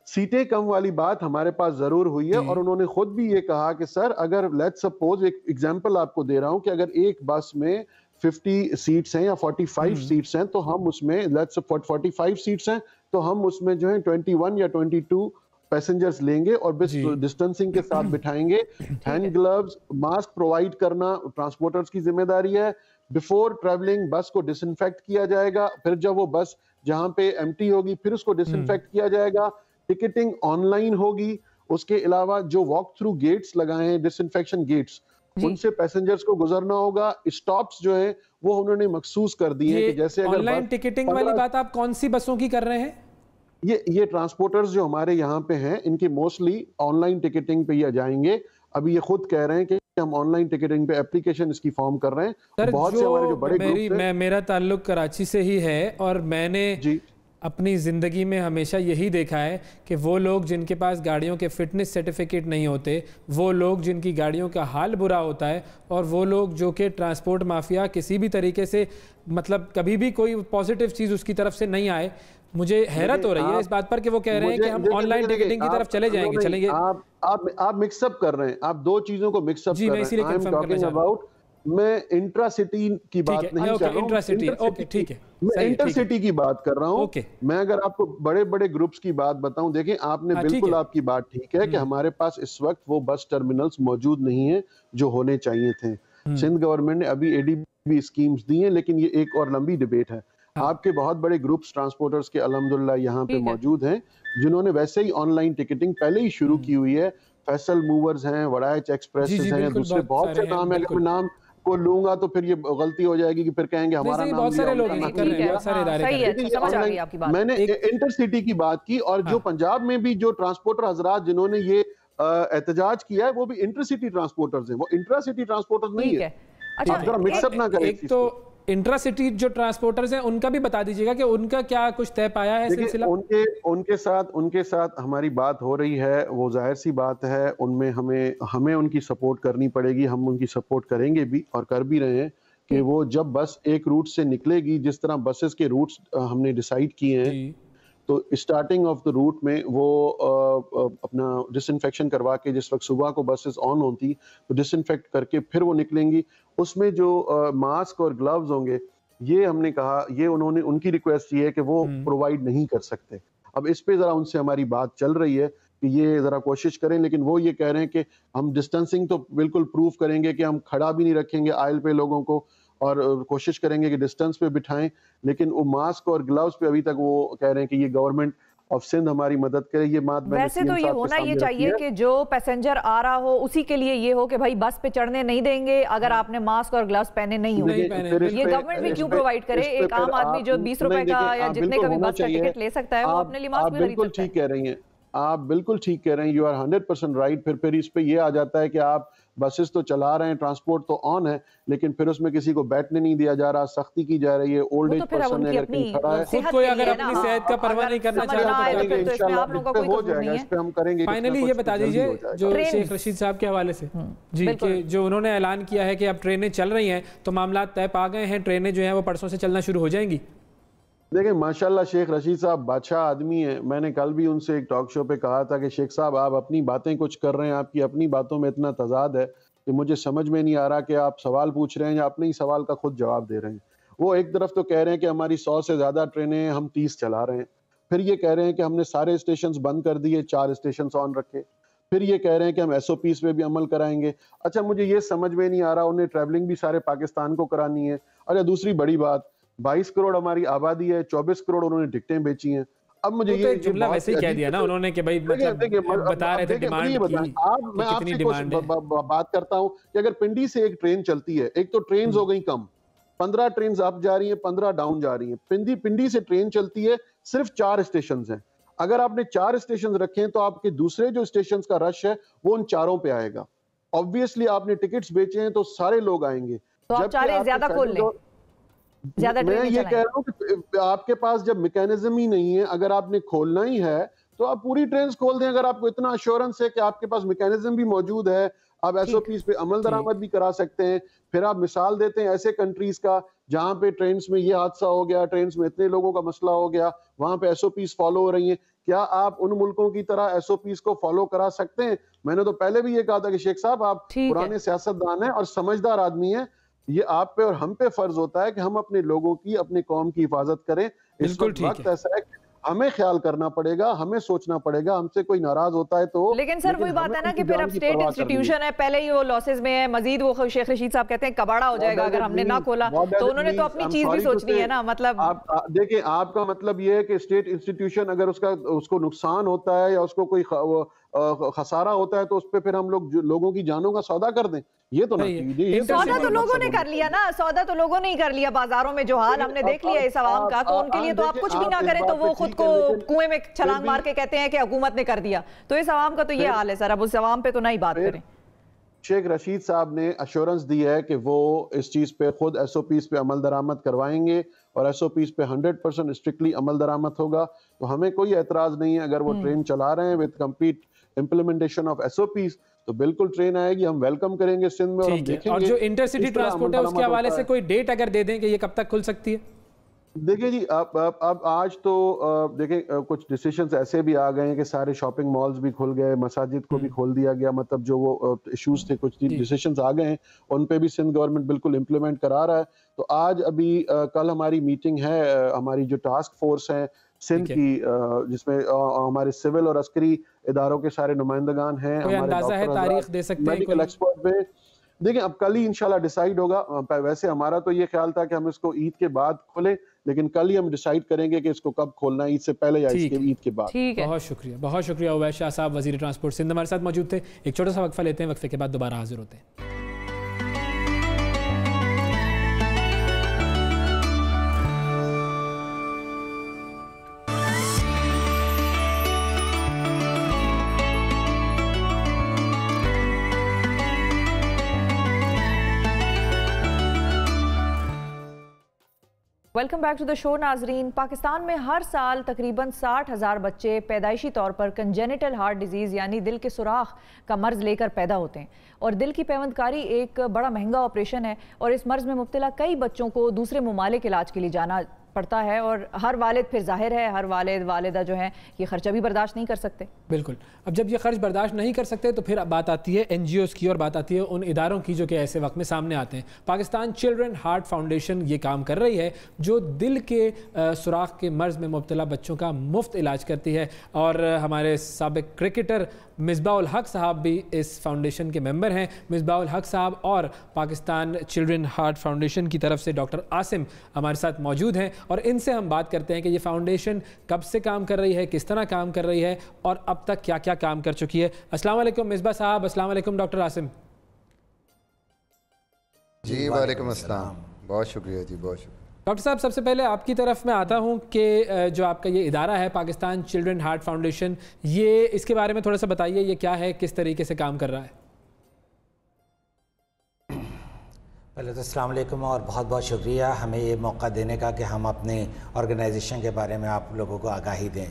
सीटें कम वाली बात हमारे पास जरूर हुई है, और उन्होंने खुद भी ये कहा कि सर अगर लेट्स सपोज, एक एग्जांपल आपको दे रहा हूं, कि अगर एक बस में 50 सीट्स हैं या 45 सीट्स हैं, तो हम उसमें लेट्स 45 सीट्स हैं, तो हम उसमें जो है 21 या 22 पैसेंजर्स लेंगे और डिस्टेंसिंग के साथ बिठाएंगे। हैंड ग्लव्स, मास्क प्रोवाइड करना ट्रांसपोर्टर्स की जिम्मेदारी है। बिफोर ट्रैवलिंग बस को डिसइंफेक्ट किया जाएगा, फिर जब वो बस जहां पे एम्प्टी होगी फिर उसको डिसइंफेक्ट किया जाएगा। टिकटिंग ऑनलाइन होगी। उसके अलावा जो वॉक थ्रू गेट्स लगाए हैं, डिसइंफेक्शन गेट्स, उनसे पैसेंजर्स को गुजरना होगा। स्टॉप्स जो है वो उन्होंने मखसूस कर दिए हैं कि जैसे अगर ऑनलाइन टिकटिंग वाली बात आप कौन सी बसों की कर रहे हैं? ये ट्रांसपोर्टर्स जो हमारे यहाँ पे हैं, इनकी मोस्टली ऑनलाइन टिकटिंग पे ये जाएंगे। अभी ये खुद कह रहे हैं कि हम ऑनलाइन टिकटिंग पे एप्लीकेशन इसकी फॉर्म कर रहे हैं। सर, बहुत से हमारे जो बड़े ग्रुप हैं, मेरा ताल्लुक कराची से ही है, और मैंने अपनी ज़िंदगी में हमेशा यही देखा है कि वो लोग जिनके पास गाड़ियों के फिटनेस सर्टिफिकेट नहीं होते, वो लोग जिनकी गाड़ियों का हाल बुरा होता है, और वो लोग जो कि ट्रांसपोर्ट माफिया किसी भी तरीके से, मतलब कभी भी कोई पॉजिटिव चीज़ उसकी तरफ से नहीं आए। मुझे हैरत हो रही है इस बात पर कि वो कह रहे हैं कि हम ऑनलाइन टिकटिंग की तरफ चले जाएंगे। आप मिक्सअप कर रहे हैं, आप दो चीजों को मिक्सअप कर रहे हैं। मैं इंट्रा सिटी की बात नहीं कर रहा हूं, मैं इंटर सिटी की बात कर रहा हूं। मैं अगर आपको बड़े बड़े ग्रुप्स की बात बताऊं, देखें आपने बिल्कुल आपकी बात ठीक है कि हमारे पास इस वक्त वो बस टर्मिनल्स मौजूद नहीं है जो होने चाहिए थे। सिंध गवर्नमेंट ने अभी एडीबी स्कीम्स दी हैं, लेकिन ये एक और लंबी डिबेट है। आपके बहुत बड़े ग्रुप्स ट्रांसपोर्टर्स के अल्हम्दुलिल्लाह यहाँ पे मौजूद हैं, जिन्होंने वैसे ही ऑनलाइन टिकटिंग पहले ही शुरू की हुई है। फैसल मूवर्स हैं, वड़ाइच एक्सप्रेस हैं, दूसरे बहुत से नाम है। अगर मैं नाम को लूंगा तो फिर ये गलती हो जाएगी कि फिर कहेंगे हमारा नाम बहुत सारे लोग कर रहे हैं, बहुत सारे इदारे कर रहे हैं। मैंने इंटरसिटी की बात की, और जो पंजाब में भी जो ट्रांसपोर्टर हजरात जिन्होंने ये एहतजाज किया है, वो भी इंटरसिटी ट्रांसपोर्टर्स हैं, वो इंट्रासिटी ट्रांसपोर्टर्स नहीं है। आप जरा मिक्सअप ना करें। एक तो इंट्रासिटी जो ट्रांसपोर्टर्स हैं उनका भी बता दीजिएगा कि उनका क्या कुछ तय पाया है सिलसिला। उनके साथ हमारी बात हो रही है, वो जाहिर सी बात है, उनमें हमें उनकी सपोर्ट करनी पड़ेगी। हम उनकी सपोर्ट करेंगे भी और कर भी रहे हैं कि वो जब बस एक रूट से निकलेगी, जिस तरह बसेस के रूट्स हमने डिसाइड किए हैं, तो स्टार्टिंग ऑफ द रूट में वो अपना डिसइंफेक्शन करवा के, जिस वक्त सुबह को बसेस ऑन होती तो डिसइंफेक्ट करके फिर वो निकलेंगी। उसमें जो मास्क और ग्लव्स होंगे, ये हमने कहा, ये उन्होंने उनकी रिक्वेस्ट ये है कि वो प्रोवाइड नहीं कर सकते। अब इस पे ज़रा उनसे हमारी बात चल रही है कि ये ज़रा कोशिश करें, लेकिन वो ये कह रहे हैं कि हम डिस्टेंसिंग तो बिल्कुल प्रूफ करेंगे कि हम खड़ा भी नहीं रखेंगे आयल पे लोगों को, और कोशिश करेंगे कि डिस्टेंस पे बिठाएं, लेकिन वो मास्क और ग्लव्स पे अभी तक वो कह रहे हैं कि ये गवर्नमेंट ऑफ सिंध हमारी मदद करे। ये बात वैसे तो ये होना ये चाहिए कि जो पैसेंजर आ रहा हो उसी के लिए ये हो कि भाई बस पे चढ़ने नहीं देंगे अगर आपने मास्क और ग्लव्स पहने नहीं हो। ये गवर्नमेंट भी क्यों प्रोवाइड करे? एक आम आदमी जो 20 रुपए का या जितने का भी बस का टिकट ले सकता है, वो अपने लिए मास्क भी खरीद सकता है। बिल्कुल ठीक कह रही हैं आप, बिल्कुल ठीक कह रहे हैं, यू आर 100% राइट। फिर इस पे ये आ जाता है कि आप बसेस तो चला रहे हैं, ट्रांसपोर्ट तो ऑन है, लेकिन फिर उसमें किसी को बैठने नहीं दिया जा रहा, सख्ती की जा रही है। ओल्ड एज पर्सन अगर कहीं खड़ा है, खुद कोई अगर अपनी सेहत का परवाह नहीं करना चाहता तो इंशाल्लाह हो जाएगा, इस पे हम करेंगे। फाइनली ये बता दीजिए जो शेख रशीद साहब के हवाले से जी, कि जो उन्होंने ऐलान किया है कि अब ट्रेनें चल रही हैं, तो मामला तय पा गए हैं, ट्रेनें जो हैं वो परसों से चलना शुरू हो जाएंगी। देखिए माशाल्लाह शेख रशीद साहब बादशाह आदमी हैं। मैंने कल भी उनसे एक टॉक शो पे कहा था कि शेख साहब आप अपनी बातें कुछ कर रहे हैं, आपकी अपनी बातों में इतना तजाद है कि मुझे समझ में नहीं आ रहा कि आप सवाल पूछ रहे हैं या अपने ही सवाल का खुद जवाब दे रहे हैं। वो एक तरफ तो कह रहे हैं कि हमारी 100 से ज़्यादा ट्रेनें हम 30 चला रहे हैं, फिर ये कह रहे हैं कि हमने सारे स्टेशन बंद कर दिए, 4 स्टेशन ऑन रखे, फिर ये कह रहे हैं कि हम SOPs पे भी अमल कराएंगे। अच्छा, मुझे ये समझ में नहीं आ रहा, उन्हें ट्रैवलिंग भी सारे पाकिस्तान को करानी है। अच्छा, दूसरी बड़ी बात, 22 करोड़ हमारी आबादी है, 24 करोड़ उन्होंने टिकटें बेची हैं। अब मुझे ये जुमला वैसे ही कह दिया ना उन्होंने कि भाई मतलब बता रहे थे डिमांड की, मैं आपसे बात करता हूं कि अगर पिंडी से एक ट्रेन चलती है, एक तो ट्रेन हो गई कम, 15 ट्रेन अप जा रही हैं, 15 डाउन जा रही हैं। पिंडी से ट्रेन चलती है, सिर्फ 4 स्टेशन हैं। अगर आपने 4 स्टेशन रखे हैं तो आपके दूसरे जो स्टेशन का रश है वो उन चारों पे आएगा। ऑब्वियसली आपने टिकट्स बेचे हैं तो सारे लोग आएंगे, तो आप चाह रहे हैं ज्यादा खोल लें, ज्यादा मैं ये कह रहा हूँ कि आपके पास जब मैकेनिज्म ही नहीं है, अगर आपने खोलना ही है तो आप पूरी ट्रेन खोल दें। अगर आपको इतना अश्योरेंस है कि आपके पास मैकेनिज्म भी मौजूद है, आप SOPs पे अमल दरामद भी करा सकते हैं। फिर आप मिसाल देते हैं ऐसे कंट्रीज का जहां पे ट्रेन में ये हादसा हो गया, ट्रेन में इतने लोगों का मसला हो गया, वहां पे SOPs फॉलो हो रही हैं। क्या आप उन मुल्कों की तरह SOPs को फॉलो करा सकते हैं? मैंने तो पहले भी ये कहा था कि शेख साहब आप पुराने सियासतदान हैं और समझदार आदमी हैं, ये आप पे और हम पे फर्ज होता है कि हम अपने लोगों की, अपनी कौम की हिफाजत करें। इस वक्त ऐसा है हमें ख्याल करना पड़ेगा, हमें सोचना पड़ेगा, हमसे कोई नाराज होता है तो। लेकिन सर वही बात है ना कि फिर अब स्टेट इंस्टीट्यूशन है, पहले ही वो लॉसेस में है, मजीद वो शेख रशीद साहब कहते हैं कबाड़ा हो जाएगा अगर हमने ना खोला, तो उन्होंने तो अपनी चीज भी सोचनी है ना। मतलब आप देखिए, आपका मतलब ये है कि स्टेट इंस्टीट्यूशन अगर उसको नुकसान होता है या उसको कोई खसारा होता है तो उस पर फिर हम लोगों की जानों का सौदा कर दें, ये तो नहीं। सौदा तो लोगों ने कर लिया ना, सौदा तो लोगों ने ही कर लिया बाजारों में, जो हाल हमने देख लिया इस आवाम का, तो उनके लिए तो आप कुछ भी ना करें तो वो खुद को कुएं में छलांग मार के कहते हैं कि हुकूमत ने कर दिया। तो इस आवाम का तो ये हाल है सर, अब उस आवाम पे तो नहीं बात करें। शेख रशीद साहब ने अश्योरेंस दी है कि वो इस चीज पे खुद SOPs पे अमल दरामद करवाएंगे और SOPs पे 100% स्ट्रिक्टली अमल दरामद होगा। तो हमें कोई एतराज नहीं है अगर वो ट्रेन चला रहे हैं with complete implementation of SOPs, तो बिल्कुल ट्रेन आएगी, हम वेलकम करेंगे सिंध में और हम देखेंगे। और जो इंटरसिटी ट्रांसपोर्ट है उसके हवाले से कोई डेट अगर दे दें कि ये कब तक खुल सकती है? देखिए जी, अब आज तो देखें कुछ डिसीजंस ऐसे भी आ गए हैं कि सारे शॉपिंग मॉल्स भी खुल गए, मसाजिद को भी खोल दिया गया, मतलब जो वो इश्यूज थे कुछ डिसीजंस आ गए हैं, उन पे भी सिंध गवर्नमेंट बिल्कुल इम्प्लीमेंट करा रहा है। तो आज अभी कल हमारी मीटिंग है, हमारी जो टास्क फोर्स है सिंध की, जिसमें हमारे सिविल और अस्करी इदारों के सारे नुमाइंदगान हैं, हमारे तारीख दे सकते हैं मेडिकल एक्सपर्ट पे। देखिए अब कल ही इंशाल्लाह डिसाइड होगा। वैसे हमारा तो ये ख्याल था कि हम इसको ईद के बाद खोलें, लेकिन कल ही हम डिसाइड करेंगे कि इसको कब खोलना है, ईद से पहले या ईद के बाद। बहुत शुक्रिया उवैस शाह साहब, वज़ीर ट्रांसपोर्ट सिंध हमारे साथ मौजूद थे। एक छोटा सा वक्फा लेते हैं, वक्फे के बाद दोबारा हाजिर होते हैं। Welcome back to the show नाजरीन। पाकिस्तान में हर साल तकरीबन 60,000 बच्चे पैदाइशी तौर पर कंजेनिटल हार्ट डिजीज़ यानी दिल के सुराख का मर्ज लेकर पैदा होते हैं, और दिल की पैवंदकारी एक बड़ा महंगा ऑपरेशन है, और इस मर्ज में मुब्तला कई बच्चों को दूसरे ममालिक इलाज के लिए जाना पड़ता है, और हर वालिद फिर जाहिर है हर वालिद वालिदा जो है ये खर्चा भी बर्दाश्त नहीं कर सकते। बिल्कुल, अब जब ये खर्च बर्दाश्त नहीं कर सकते तो फिर बात आती है NGOs की और बात आती है उन इदारों की जो कि ऐसे वक्त में सामने आते हैं। पाकिस्तान चिल्ड्रन हार्ट फाउंडेशन ये काम कर रही है जो दिल के सुराख के मर्ज में मुब्तला बच्चों का मुफ्त इलाज करती है, और हमारे साबिक क्रिकेटर मिसबाउल हक साहब भी इस फाउंडेशन के मेंबर हैं। मिसबाउल हक साहब और पाकिस्तान चिल्ड्रन हार्ट फाउंडेशन की तरफ से डॉक्टर आसिम हमारे साथ मौजूद हैं, और इनसे हम बात करते हैं कि ये फाउंडेशन कब से काम कर रही है, किस तरह काम कर रही है, और अब तक क्या क्या काम कर चुकी है। अस्सलाम वालेकुम मिसबा साहब। अस्सलाम वालेकुम डॉक्टर आसिम जी। वालेकुम अस्सलाम, बहुत शुक्रिया जी, बहुत शुक्रिया। डॉक्टर साहब, सबसे पहले आपकी तरफ मैं आता हूं कि जो आपका ये इदारा है पाकिस्तान चिल्ड्रन हार्ट फाउंडेशन, ये इसके बारे में थोड़ा सा बताइए, ये क्या है, किस तरीके से काम कर रहा है? पहले तो अस्सलाम वालेकुम और बहुत बहुत शुक्रिया हमें ये मौका देने का कि हम अपने ऑर्गेनाइजेशन के बारे में आप लोगों को आगाही दें।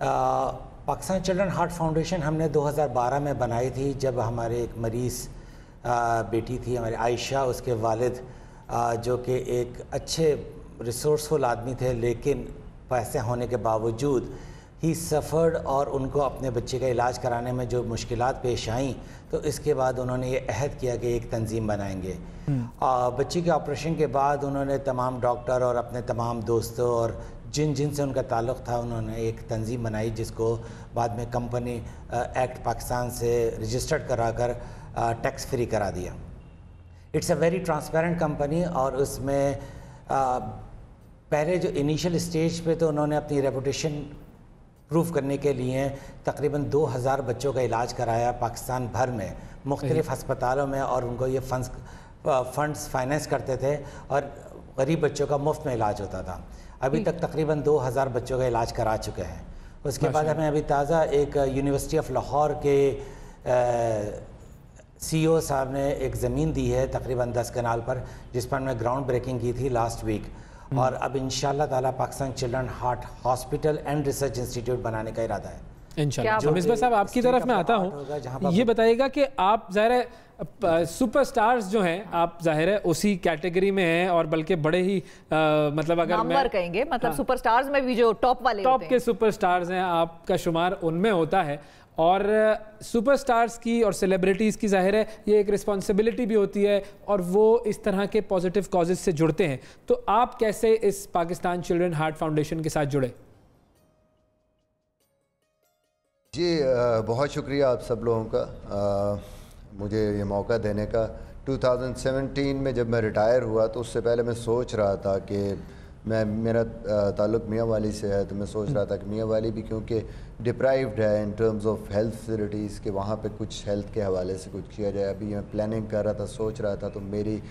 पाकिस्तान चिल्ड्रन हार्ट फाउंडेशन हमने 2012 में बनाई थी, जब हमारे एक मरीज़ बेटी थी हमारी आयशा, उसके वालिद जो कि एक अच्छे रिसोर्सफुल आदमी थे, लेकिन पैसे होने के बावजूद ही सफ़र्ड, और उनको अपने बच्चे का इलाज कराने में जो मुश्किलात पेश आईं, तो इसके बाद उन्होंने ये अहद किया कि एक तंजीम बनाएंगे। बच्ची के ऑपरेशन के बाद उन्होंने तमाम डॉक्टर और अपने तमाम दोस्तों और जिन से उनका ताल्लुक़ था, उन्होंने एक तंजीम बनाई जिसको बाद में कंपनी एक्ट पाकिस्तान से रजिस्टर्ड कराकर टैक्स फ्री करा दिया। It's a very transparent company, और उसमें पहले जो इनिशियल स्टेज पे तो उन्होंने अपनी रेपुटेशन प्रूव करने के लिए तकरीबन 2000 बच्चों का इलाज कराया पाकिस्तान भर में मुख्तलिफ अस्पतालों में, और उनको ये फंड्स फाइनेंस करते थे और गरीब बच्चों का मुफ्त में इलाज होता था। अभी तक तकरीबन 2000 बच्चों का इलाज करा चुके हैं। उसके बाद हमें अभी ताज़ा एक यूनिवर्सिटी ऑफ लाहौर के CEO साहब ने एक ज़मीन दी है तकरीबन 10 कनाल पर, जिस पर हमने ग्राउंड ब्रेकिंग की थी लास्ट वीक, और अब इंशाल्लाह ताला Pakistan children heart hospital and research institute बनाने का इरादा है। इंशाल्लाह। मिसबा साहब, आपकी तरफ मैं आता हूँ, ये बताइएगा कि आप ज़ाहिर है सुपरस्टार्स जो हैं, आप ज़ाहिर है उसी कैटेगरी में हैं और बल्कि बड़े ही मतलब अगर मैं कहेंगे, मतलब सुपरस्टार्स में भी जो टॉप वाले टॉप के सुपरस्टार्स हैं, आपका शुमार उनमें होता है। और सुपरस्टार्स की और सेलिब्रिटीज़ की ज़ाहिर है ये एक रिस्पॉन्सिबिलिटी भी होती है और वो इस तरह के पॉजिटिव कॉजेज़ से जुड़ते हैं। तो आप कैसे इस पाकिस्तान चिल्ड्रन हार्ट फाउंडेशन के साथ जुड़े? जी बहुत शुक्रिया आप सब लोगों का मुझे ये मौका देने का। 2017 में जब मैं रिटायर हुआ तो उससे पहले मैं सोच रहा था कि मेरा ताल्लुक़ मियाँ वाली से है, तो मैं सोच रहा था कि मियाँ वाली भी क्योंकि डिप्राइव्ड है in terms of health facilities के, वहाँ पे कुछ हेल्थ के हवाले से कुछ किया जाए। अभी मैं प्लानिंग कर रहा था, सोच रहा था, तो मेरी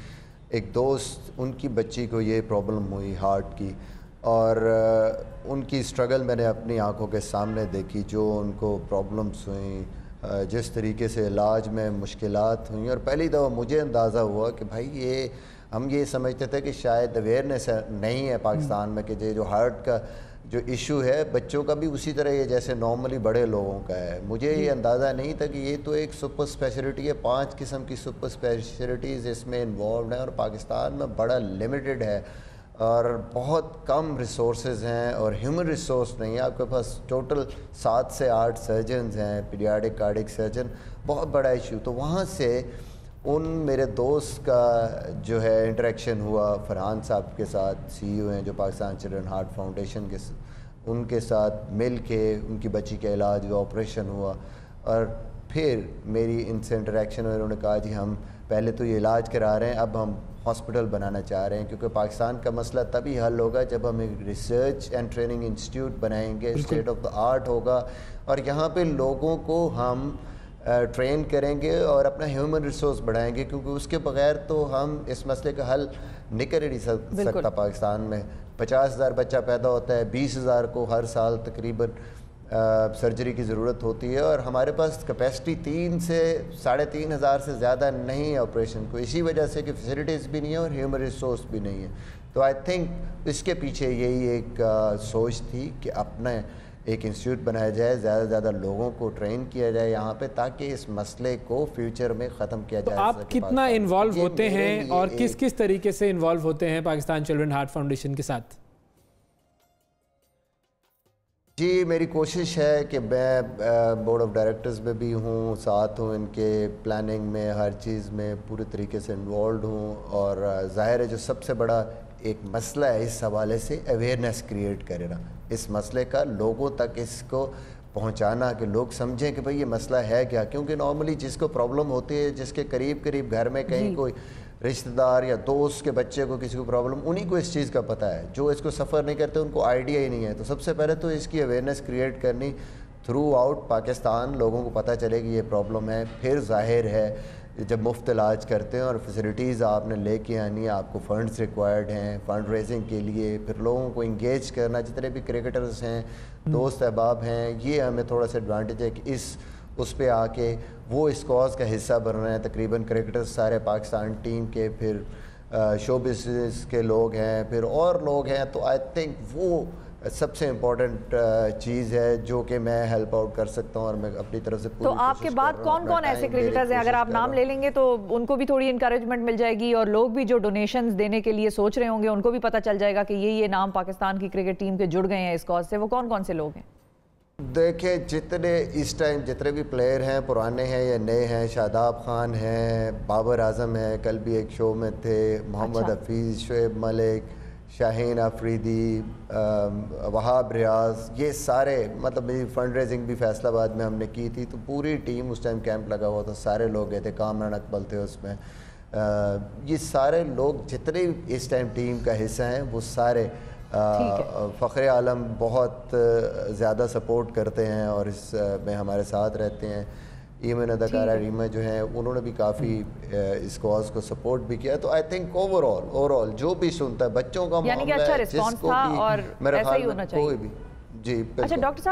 एक दोस्त, उनकी बच्ची को ये प्रॉब्लम हुई हार्ट की, और उनकी स्ट्रगल मैंने अपनी आंखों के सामने देखी, जो उनको प्रॉब्लम्स हुई, जिस तरीके से इलाज में मुश्किलात हुई। और पहली दफ़ा मुझे अंदाज़ा हुआ कि भाई हम ये समझते थे कि शायद अवेयरनेस नहीं है पाकिस्तान में कि जो हार्ट का जो इशू है बच्चों का भी उसी तरह ये जैसे नॉर्मली बड़े लोगों का है। मुझे ये अंदाज़ा नहीं था कि ये तो एक सुपर स्पेशलिटी है, 5 किस्म की सुपर स्पेशलिटीज़ इसमें इन्वॉल्व हैं और पाकिस्तान में बड़ा लिमिटेड है और बहुत कम रिसोर्सेज हैं और ह्यूमन रिसोर्स नहीं है। आपके पास टोटल 7 से 8 सर्जन्स हैं, पीडियाट्रिक कार्डिक सर्जन, बहुत बड़ा इशू। तो वहाँ से उन मेरे दोस्त का जो है इंटरेक्शन हुआ फरहान साहब के साथ, CEO हैं जो पाकिस्तान चिल्ड्रन हार्ट फाउंडेशन के, उनके साथ मिल के उनकी बच्ची का इलाज हुआ, ऑपरेशन हुआ। और फिर मेरी इनसे इंटरेक्शन हुई, उन्होंने कहा जी हम पहले तो ये इलाज करा रहे हैं, अब हम हॉस्पिटल बनाना चाह रहे हैं, क्योंकि पाकिस्तान का मसला तभी हल होगा जब हम एक रिसर्च एंड ट्रेनिंग इंस्टीट्यूट बनाएंगे, स्टेट ऑफ द आर्ट होगा, और यहाँ पे लोगों को हम ट्रेन करेंगे और अपना ह्यूमन रिसोर्स बढ़ाएंगे, क्योंकि उसके बगैर तो हम इस मसले का हल निकल नहीं सकता। पाकिस्तान में 50,000 बच्चा पैदा होता है, 20,000 को हर साल तकरीबन सर्जरी की ज़रूरत होती है, और हमारे पास कैपेसिटी 3 से 3,500 से ज़्यादा नहीं है ऑपरेशन को, इसी वजह से कि फैसिलिटीज़ भी नहीं है और ह्यूमन रिसोर्स भी नहीं है। तो आई थिंक इसके पीछे यही एक सोच थी कि अपना एक इंस्टीट्यूट बनाया जाए, ज़्यादा से ज़्यादा लोगों को ट्रेन किया जाए यहाँ पे, ताकि इस मसले को फ्यूचर में ख़त्म किया जाए। तो आप कितना इन्वॉल्व होते हैं और किस किस तरीके से इन्वॉल्व होते हैं पाकिस्तान चिल्ड्रन हार्ट फाउंडेशन के साथ? जी मेरी कोशिश है कि मैं बोर्ड ऑफ डायरेक्टर्स में भी हूँ, साथ हूँ इनके प्लानिंग में, हर चीज़ में पूरी तरीके से इन्वॉल्व हूँ। और ज़ाहिर है जो सबसे बड़ा एक मसला है इस हवाले से अवेयरनेस क्रिएट करना, इस मसले का लोगों तक इसको पहुंचाना, कि लोग समझें कि भाई ये मसला है क्या। क्योंकि नॉर्मली जिसको प्रॉब्लम होती है, जिसके करीब करीब घर में कहीं कोई रिश्तेदार या दोस्त के बच्चे को किसी को प्रॉब्लम, उन्हीं को इस चीज़ का पता है, जो इसको सफ़र नहीं करते उनको आइडिया ही नहीं है। तो सबसे पहले तो इसकी अवेयरनेस क्रिएट करनी थ्रू आउट पाकिस्तान, लोगों को पता चले कि ये प्रॉब्लम है। फिर जाहिर है जब मुफ्त इलाज करते हैं और फैसिलिटीज़ आपने लेके आनी है, आपको फ़ंड्स रिक्वायर्ड हैं फंड रेजिंग के लिए, फिर लोगों को इंगेज करना, जितने भी क्रिकेटर्स हैं, दोस्त अहबाब हैं, ये हमें थोड़ा सा एडवांटेज है कि उस पे आके वो इस कॉज का हिस्सा बन रहे हैं। तकरीबन क्रिकेटर्स सारे पाकिस्तान टीम के, फिर शो बिजनेस के लोग हैं, फिर और लोग हैं। तो आई थिंक वो सबसे इम्पोर्टेंट चीज़ है जो कि मैं हेल्प आउट कर सकता हूँ और मैं अपनी तरफ से पूरी तो आपके बाद कौन कौन ऐसे क्रिकेटर्स हैं, अगर आप नाम ले लेंगे तो उनको भी थोड़ी इंकरेजमेंट मिल जाएगी, और लोग भी जो डोनेशंस देने के लिए सोच रहे होंगे उनको भी पता चल जाएगा कि ये नाम पाकिस्तान की क्रिकेट टीम के जुड़ गए हैं इस कॉज से। वो कौन कौन से लोग हैं? देखें, जितने इस टाइम जितने भी प्लेयर हैं, पुराने हैं या नए हैं, शादाब खान हैं, बाबर आजम है, कल भी एक शो में थे, मोहम्मद हफीज़, शोएब मलिक, शाहीन अफरीदी, वहाब रियाज, ये सारे, मतलब मेरी फंड रेजिंग भी फैसलाबाद में हमने की थी, तो पूरी टीम उस टाइम कैंप लगा हुआ था, सारे लोग गए थे, कामरान अकबल थे उसमें। ये सारे लोग जितने इस टाइम टीम का हिस्सा हैं वो सारे फ़ख्र आलम बहुत ज़्यादा सपोर्ट करते हैं और इस में हमारे साथ रहते हैं। ईमन अदाकारा रीमा जो हैं उन्होंने भी काफ़ी इस कॉज को सपोर्ट भी किया। तो आई थिंक ओवरऑल जो भी सुनता है, बच्चों का मामला है, अच्छा रिस्पॉन्स था और ऐसा ही होना चाहिए। कोई भी जी। अच्छा डॉक्टर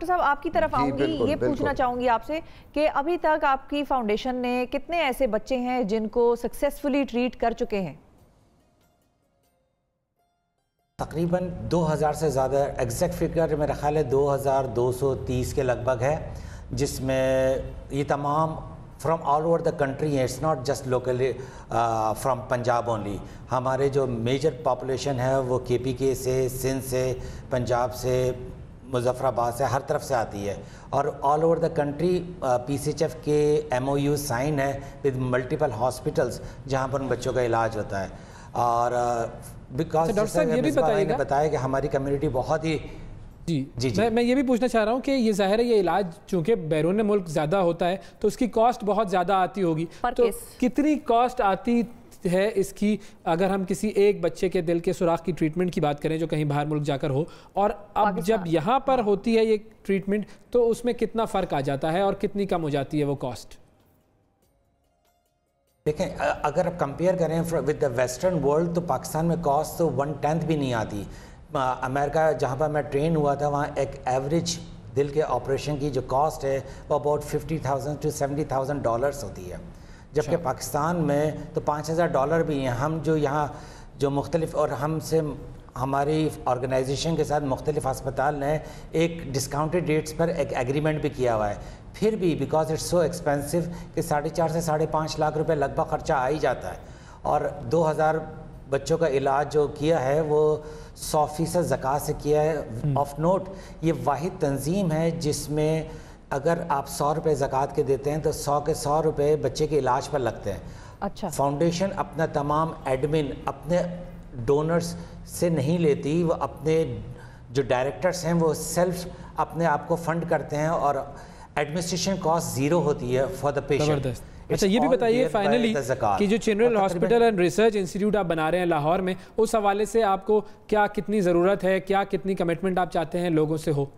साहब आपकी तरफ आऊंगी, ये पूछना चाहूंगी आपसे कि अभी तक आपकी फाउंडेशन ने कितने ऐसे बच्चे हैं जिनको सक्सेसफुली ट्रीट कर चुके हैं? तकरीबन 2000 से ज़्यादा, एग्जैक्ट फिगर मेरा ख्याल है 2230 के लगभग है, जिसमें ये तमाम from all over the country है, it's not just locally from Punjab only. हमारे जो मेजर पॉपुलेशन है वो KPK से, सिंध से, पंजाब से, मुजफ्फराबाद से, हर तरफ से आती है। और all over the country PCHF के MOU साइन है विद मल्टीपल हॉस्पिटल्स जहाँ पर उन बच्चों का इलाज होता है। और बिकॉज डॉक्टर साहब ये भी बताइएगा, बताया कि हमारी कम्युनिटी बहुत ही जी। मैं ये भी पूछना चाह रहा हूँ कि ये ज़ाहिर है ये इलाज चूंकि बैरून मुल्क ज़्यादा होता है तो उसकी कॉस्ट बहुत ज़्यादा आती होगी, तो कितनी कॉस्ट आती है इसकी अगर हम किसी एक बच्चे के दिल के सुराख की ट्रीटमेंट की बात करें जो कहीं बाहर मुल्क जाकर हो, और अब जब यहाँ पर होती है ये ट्रीटमेंट तो उसमें कितना फ़र्क आ जाता है और कितनी कम हो जाती है वो कॉस्ट? देखें, अगर आप कंपेयर करें विद द वेस्टर्न वर्ल्ड तो पाकिस्तान में कॉस्ट तो 1/10 भी नहीं आती। अमेरिका जहाँ पर मैं ट्रेन हुआ था वहाँ एक एवरेज दिल के ऑपरेशन की जो कॉस्ट है वो अबाउट $50,000 to $70,000 होती है, जबकि पाकिस्तान में तो $5,000 भी हैं। हम जो यहाँ जो मुख्तलिफ और हमसे हमारी ऑर्गेनाइजेशन के साथ मुख्तलिफ अस्पताल ने एक डिस्काउंटेड रेट्स पर एक एग्रीमेंट भी किया हुआ है, फिर भी बिकॉज इट्स सो एक्सपेंसिव कि 4.5 से 5.5 लाख रुपए लगभग ख़र्चा आ ही जाता है। और 2000 बच्चों का इलाज जो किया है वो 100% ज़कात से किया है। ऑफ नोट ये वाहिद तंजीम है जिसमें अगर आप 100 रुपये ज़कात के देते हैं तो 100 के 100 रुपये बच्चे के इलाज पर लगते हैं। अच्छा। फाउंडेशन अपना तमाम एडमिन अपने डोनर्स से नहीं लेती, वो अपने जो डायरेक्टर्स हैं वो सेल्फ अपने आप को फंड करते हैं और एडमिनिस्ट्रेशन कॉस्ट ज़ीरो होती है फॉर द पेशेंट। अच्छा, ये भी बताइए फाइनली कि जो general hospital and research institute आप बना रहे हैं लाहौर में, उस हवाले से आपको क्या कितनी ज़रूरत है, क्या कितनी कमिटमेंट आप चाहते हैं लोगों से हो?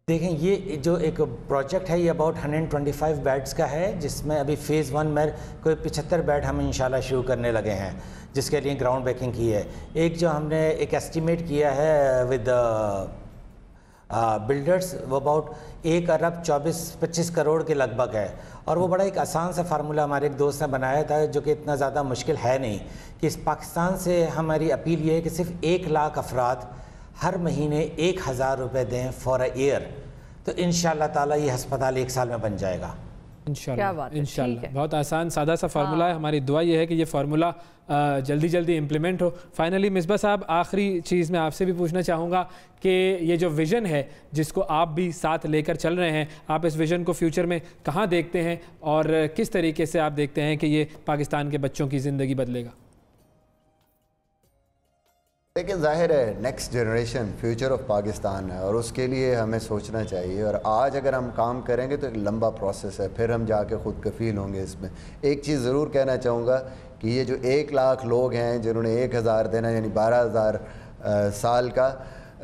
देखें, ये जो एक प्रोजेक्ट है ये अबाउट 125 बेड्स का है, जिसमें अभी फ़ेज़ 1 में कोई 75 बेड हम इंशाल्लाह शुरू करने लगे हैं, जिसके लिए ग्राउंड ब्रेकिंग की है। एक जो हमने एक एस्टिमेट किया है विद बिल्डर्स वो अबाउट 1 अरब 24-25 करोड़ के लगभग है। और वो बड़ा एक आसान सा फार्मूला हमारे एक दोस्त ने बनाया था जो कि इतना ज़्यादा मुश्किल है नहीं, कि इस पाकिस्तान से हमारी अपील ये है कि सिर्फ 1 लाख अफराद हर महीने 1000 रुपये दें फॉर अ ईयर, तो इंशाल्लाह ताला ये अस्पताल 1 साल में बन जाएगा। इंशाल्लाह। बहुत आसान सादा सा फार्मूला है। हमारी दुआ ये है कि ये फार्मूला जल्दी जल्दी इम्प्लीमेंट हो। फाइनली मिसबा साहब, आखिरी चीज़ मैं आपसे भी पूछना चाहूँगा कि ये जो विज़न है जिसको आप भी साथ लेकर चल रहे हैं, आप इस विज़न को फ्यूचर में कहाँ देखते हैं और किस तरीके से आप देखते हैं कि ये पाकिस्तान के बच्चों की ज़िंदगी बदलेगा? लेकिन जाहिर है next generation future of Pakistan है और उसके लिए हमें सोचना चाहिए, और आज अगर हम काम करेंगे तो एक लंबा प्रोसेस है, फिर हम जाके खुद कफील होंगे इसमें। एक चीज़ ज़रूर कहना चाहूँगा कि ये जो 1 लाख लोग हैं जिन्होंने 1000 देना यानी 12,000 साल का,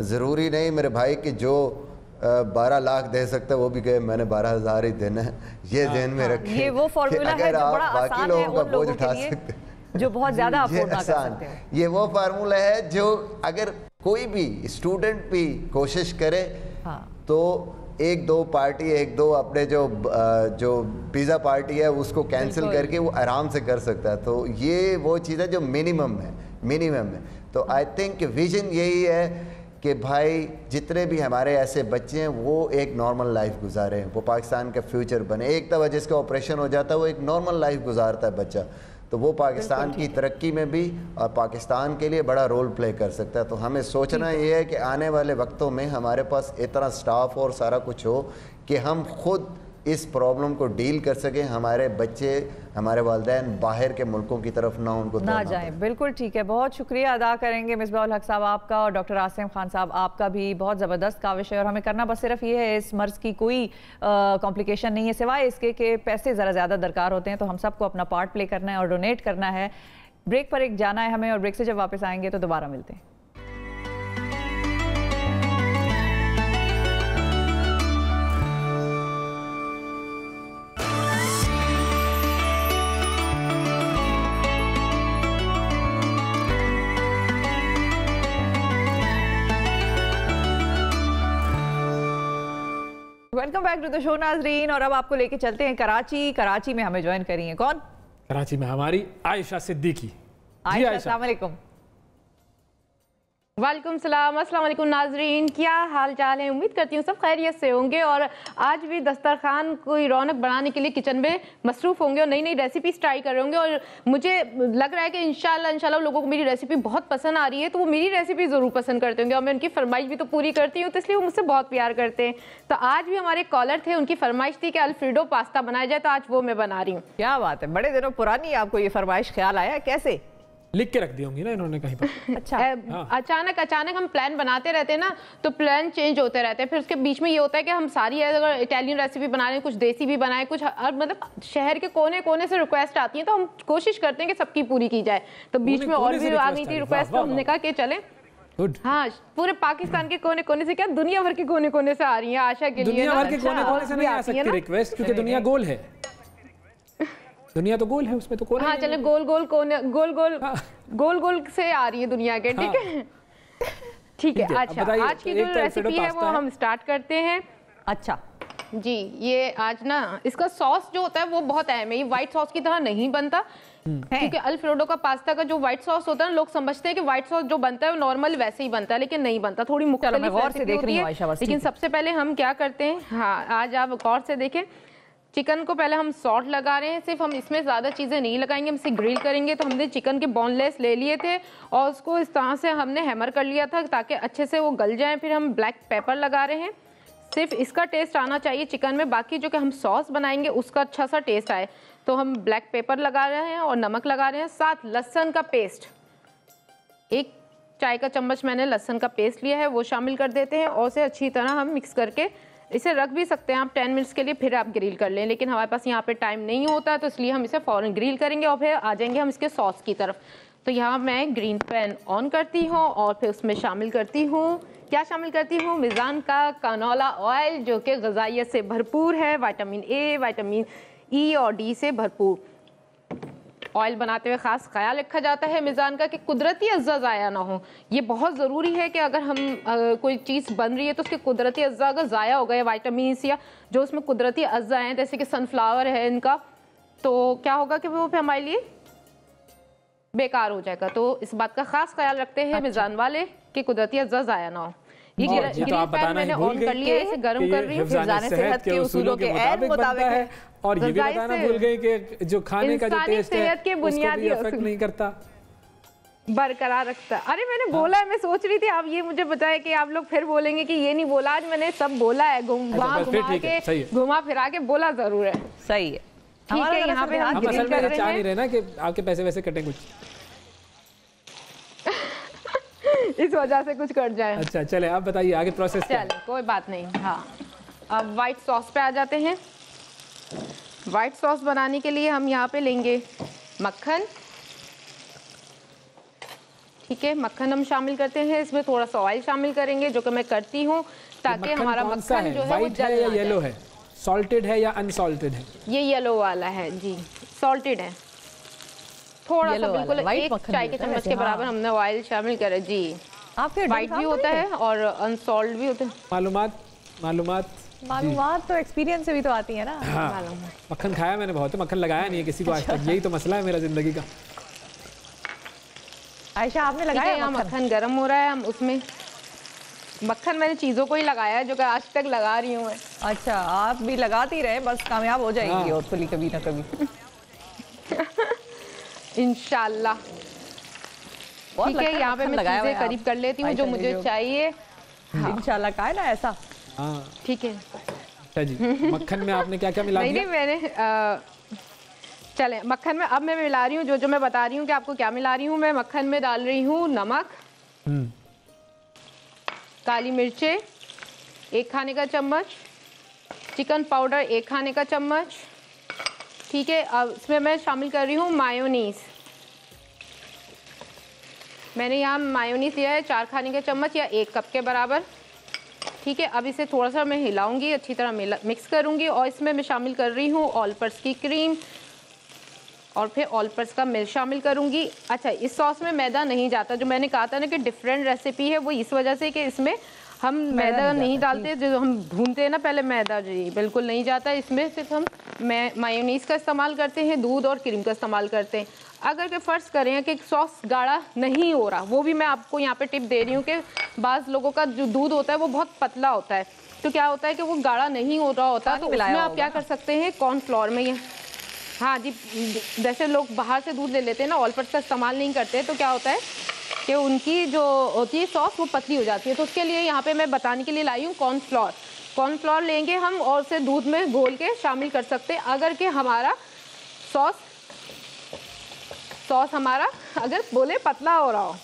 ज़रूरी नहीं मेरे भाई कि जो 12 लाख दे सकता है वो भी कहे मैंने 12,000 ही देना है। ये ध्यान में रखें, ये वो फॉर्मूला है जो बड़ा बाकी आसान लोगों है का उन बोझ लोगों उठा के लिए सकते जो बहुत ज़्यादा अफोर्ड ना कर सकते हैं। ये वो फार्मूला है जो अगर कोई भी स्टूडेंट भी कोशिश करे तो 1-2 पार्टी, 1-2 अपने जो पिज़्ज़ा पार्टी है उसको कैंसिल करके वो आराम से कर सकता है। तो ये वो चीज़ है जो मिनिमम है। तो आई थिंक विजन यही है कि भाई जितने भी हमारे ऐसे बच्चे हैं वो एक नॉर्मल लाइफ गुजारें, वो पाकिस्तान का फ्यूचर बने। एक दफ़ा जिसका ऑपरेशन हो जाता है वो एक नॉर्मल लाइफ गुजारता है बच्चा, तो वो पाकिस्तान की तरक्की में भी और पाकिस्तान के लिए बड़ा रोल प्ले कर सकता है। तो हमें सोचना ये है कि आने वाले वक्तों में हमारे पास इतना स्टाफ और सारा कुछ हो कि हम खुद इस प्रॉब्लम को डील कर सकें, हमारे बच्चे, हमारे वालिदैन बाहर के मुल्कों की तरफ ना उनको ना जाएं। बिल्कुल ठीक है, बहुत शुक्रिया अदा करेंगे मिसबाहुल हक साहब आपका और डॉक्टर आसिम खान साहब आपका भी। बहुत ज़बरदस्त काविश है और हमें करना बस सिर्फ ये है, इस मर्ज़ की कोई कॉम्प्लिकेशन नहीं है सिवाय इसके कि पैसे ज़रा ज़्यादा दरकार होते हैं, तो हम सबको अपना पार्ट प्ले करना है और डोनेट करना है। ब्रेक पर एक जाना है हमें और ब्रेक से जब वापस आएंगे तो दोबारा मिलते हैं। Welcome back to the show नाजरीन, और अब आपको लेके चलते हैं कराची में हमें ज्वाइन करी है कौन? कराची में हमारी आयशा सिद्दीकी। आयशा, अस्सलाम वालेकुम। वालेकुम सलाम, अस्सलाम वालेकुम नाजरीन, क्या हाल चाल है? उम्मीद करती हूँ सब खैरियत से होंगे और आज भी दस्तरखान कोई रौनक बढ़ाने के लिए किचन में मसरूफ़ होंगे और नई नई रेसिपीज ट्राई कर रहे होंगे। और मुझे लग रहा है कि इंशाल्लाह लोगों को मेरी रेसिपी बहुत पसंद आ रही है, तो वो मेरी रेसिपी ज़रूर पसंद करते होंगे और मैं उनकी फरमाइश भी तो पूरी करती हूँ, तो इसलिए वो मुझसे बहुत प्यार करते हैं। तो आज भी हमारे कॉलर थे, उनकी फरमाइश थी कि अल्फ्रेडो पास्ता बनाया जाए, तो आज वो मैं बना रही हूँ। क्या बात है, बड़े दिनों पुरानी आपको ये फरमाइश ख्याल आया, कैसे? लिख के रख दी होंगी ना इन्होंने कहीं पर। अच्छा। अचानक हम प्लान बनाते रहते हैं ना, तो प्लान चेंज होते रहते हैं। फिर उसके बीच में ये होता है कि हम सारी अगर इटालियन रेसिपी बना रहे हैं, कुछ देसी भी बनाए, कुछ मतलब शहर के कोने कोने से रिक्वेस्ट आती है, तो हम कोशिश करते हैं कि सबकी पूरी की जाए। तो बीच में और भी आ गई थी रिक्वेस्ट, तो हमने कहा कि चले। हाँ, पूरे पाकिस्तान के कोने कोने से क्या दुनिया भर के कोने कोने से आ रही है आशा के लिए। दुनिया भर के कोने कोने से नहीं आ सकती रिक्वेस्ट, क्योंकि दुनिया गोल है। दुनिया तो गोल है, उसमें तो कोने। हाँ चले, गोल गोल से आ रही है दुनिया के, ठीक है। ठीक है, अच्छा आज की जो रेसिपी है वो हम स्टार्ट करते हैं। अच्छा जी, ये आज ना इसका सॉस जो होता है वो बहुत अहम है। ये व्हाइट सॉस की तरह नहीं बनता, क्योंकि अल्फ्रेडो का पास्ता का जो व्हाइट सॉस होता है ना, लोग समझते हैं कि व्हाइट सॉस जो बनता है वो नॉर्मल वैसे ही बनता है, लेकिन नहीं बनता, थोड़ी मुख्तलिफ रेसिपी होती है। लेकिन सबसे पहले हम क्या करते हैं, हाँ आज आप गौर से देखें, चिकन को पहले हम सॉल्ट लगा रहे हैं। सिर्फ हम इसमें ज़्यादा चीज़ें नहीं लगाएंगे, हम इसे ग्रिल करेंगे। तो हमने चिकन के बोनलेस ले लिए थे और उसको इस तरह से हमने हैमर कर लिया था ताकि अच्छे से वो गल जाए। फिर हम ब्लैक पेपर लगा रहे हैं, सिर्फ इसका टेस्ट आना चाहिए चिकन में, बाकी जो कि हम सॉस बनाएंगे उसका अच्छा सा टेस्ट आए। तो हम ब्लैक पेपर लगा रहे हैं और नमक लगा रहे हैं। साथ लहसुन का पेस्ट, 1 चाय का चम्मच मैंने लहसुन का पेस्ट लिया है, वो शामिल कर देते हैं और उसे अच्छी तरह हम मिक्स करके इसे रख भी सकते हैं आप 10 मिनट्स के लिए, फिर आप ग्रिल कर लें। लेकिन हमारे पास यहाँ पे टाइम नहीं होता, तो इसलिए हम इसे फ़ौरन ग्रिल करेंगे और फिर आ जाएंगे हम इसके सॉस की तरफ। तो यहाँ मैं ग्रीन पैन ऑन करती हूँ और फिर उसमें शामिल करती हूँ, क्या शामिल करती हूँ, मिज़ान का कानोला ऑयल, जो कि ग़िज़ाइयत से भरपूर है, विटामिन ए, विटामिन ई और डी से भरपूर। ऑयल बनाते हुए ख़ास ख्याल रखा जाता है मिज़ान का कि कुदरती अज्जा ज़ाया ना हो। ये बहुत ज़रूरी है कि अगर हम कोई चीज़ बन रही है तो उसके कुदरती अज्जा अगर ज़ाया हो गए, वाइटामिन या जो उसमें कुदरती अज्जा हैं जैसे कि सनफ्लावर है इनका, तो क्या होगा कि वो फिर हमारे लिए बेकार हो जाएगा। तो इस बात का ख़ास ख्याल रखते हैं मिज़ान वाले कि कुदरती अज्जा ज़ाया ना हो। ये तो आप बताना मैंने ऑन कर लिया, इसे गर्म कर रही हूँ, सेहत के उसूलों के मुताबिक है। और ये भी बताना भूल गई कि जो खाने का जो टेस्ट है उसको भी अफेक्ट नहीं करता, बरकरार रखता। अरे मैंने बोला है, मैं सोच रही थी आप ये मुझे बताए कि आप लोग फिर बोलेंगे कि ये नहीं बोला। आज मैंने सब बोला है, घुमा फिरा के बोला जरूर है। सही है, ठीक है। यहाँ पे हम असल में चाह नहीं रहे ना कि आपके पैसे वैसे कटें कुछ इस वजह से कुछ कट जाए। अच्छा चले, आप बताइए आगे प्रोसेस। चले, कोई बात नहीं। हाँ, अब वाइट सॉस पे आ जाते हैं। वाइट सॉस बनाने के लिए हम यहाँ पे लेंगे मक्खन, ठीक है। मक्खन हम शामिल करते हैं, इसमें थोड़ा सा ऑयल शामिल करेंगे, जो कि मैं करती हूँ ताकि हमारा मक्खन जो है वाइट है या येलो है, सॉल्टेड है या अनसॉल्टेड है? ये येलो वाला है जी, सॉल्टेड है। थोड़ा सा बिल्कुल 1 चाय के चम्मच के बराबर हमने ऑयल शामिल करा जी। आपके वाइट भी होता है और अनसॉल्ट भी होता है। मालूमात तो एक्सपीरियंस से भी तो आती है ना। हाँ, मक्खन खाया मैंने बहुत, मक्खन लगाया नहीं है किसी को आज तक, यही तो मसला है मेरा जिंदगी का। आयशा आपने लगाया? मक्खन गर्म हो रहा है, हम उसमें मक्खन मैंने चीज़ों को ही लगाया है जो कि आज तक लगा रही हूँ। अच्छा, आप भी लगाती रहे, बस कामयाब हो जाएंगी और फुली कभी ना कभी इंशाल्लाह। ठीक है, यहाँ पे मैं चीज़ें करीब कर लेती हूँ जो मुझे चाहिए। इंशाल्लाह का है ना ऐसा। ठीक है। अच्छा जी, मक्खन में आपने क्या क्या मिला दिया? नहीं मैंने चले मक्खन में अब मैं मिला रही हूँ जो मैं बता रही हूँ कि आपको क्या मिला रही हूँ। मैं मक्खन में डाल रही हूँ नमक, काली मिर्चें 1 खाने का चम्मच, चिकन पाउडर 1 खाने का चम्मच, ठीक है। अब इसमें मैं शामिल कर रही हूँ मायोनीज़। मैंने यहाँ मायोनीज़ लिया है 4 खाने के चम्मच या 1 कप के बराबर, ठीक है। अब इसे थोड़ा सा मैं हिलाऊंगी, अच्छी तरह मिक्स करूँगी और इसमें मैं शामिल कर रही हूँ ऑल पर्पस की क्रीम और फिर ऑल पर्पस का मिल्क शामिल करूँगी। अच्छा, इस सॉस में मैदा नहीं जाता, जो मैंने कहा था ना कि डिफरेंट रेसिपी है, वो इस वजह से कि इसमें हम मैदा नहीं डालते, जो हम भूनते हैं ना पहले मैदा, जी बिल्कुल नहीं जाता इसमें। सिर्फ हम मायोनीज़ का इस्तेमाल करते हैं, दूध और क्रीम का इस्तेमाल करते हैं। अगर के फ़र्ज़ करें कि सॉस गाढ़ा नहीं हो रहा, वो भी मैं आपको यहाँ पे टिप दे रही हूँ कि बाज़ लोगों का जो दूध होता है वो बहुत पतला होता है, तो क्या होता है कि वो गाढ़ा नहीं हो रहा होता, तो उसमें आप क्या कर सकते हैं, कॉर्नफ्लोर में ये, हाँ जी, जैसे लोग बाहर से दूध ले लेते हैं ना, ऑल पर्पस का इस्तेमाल नहीं करते, तो क्या होता है कि उनकी जो होती है सॉस वो पतली हो जाती है। तो उसके लिए यहाँ पे मैं बताने के लिए लाई हूँ कॉर्नफ्लोर। कॉर्नफ्लोर लेंगे हम और उसे दूध में घोल के शामिल कर सकते हैं। अगर कि हमारा सॉस हमारा अगर बोले पतला हो रहा हो,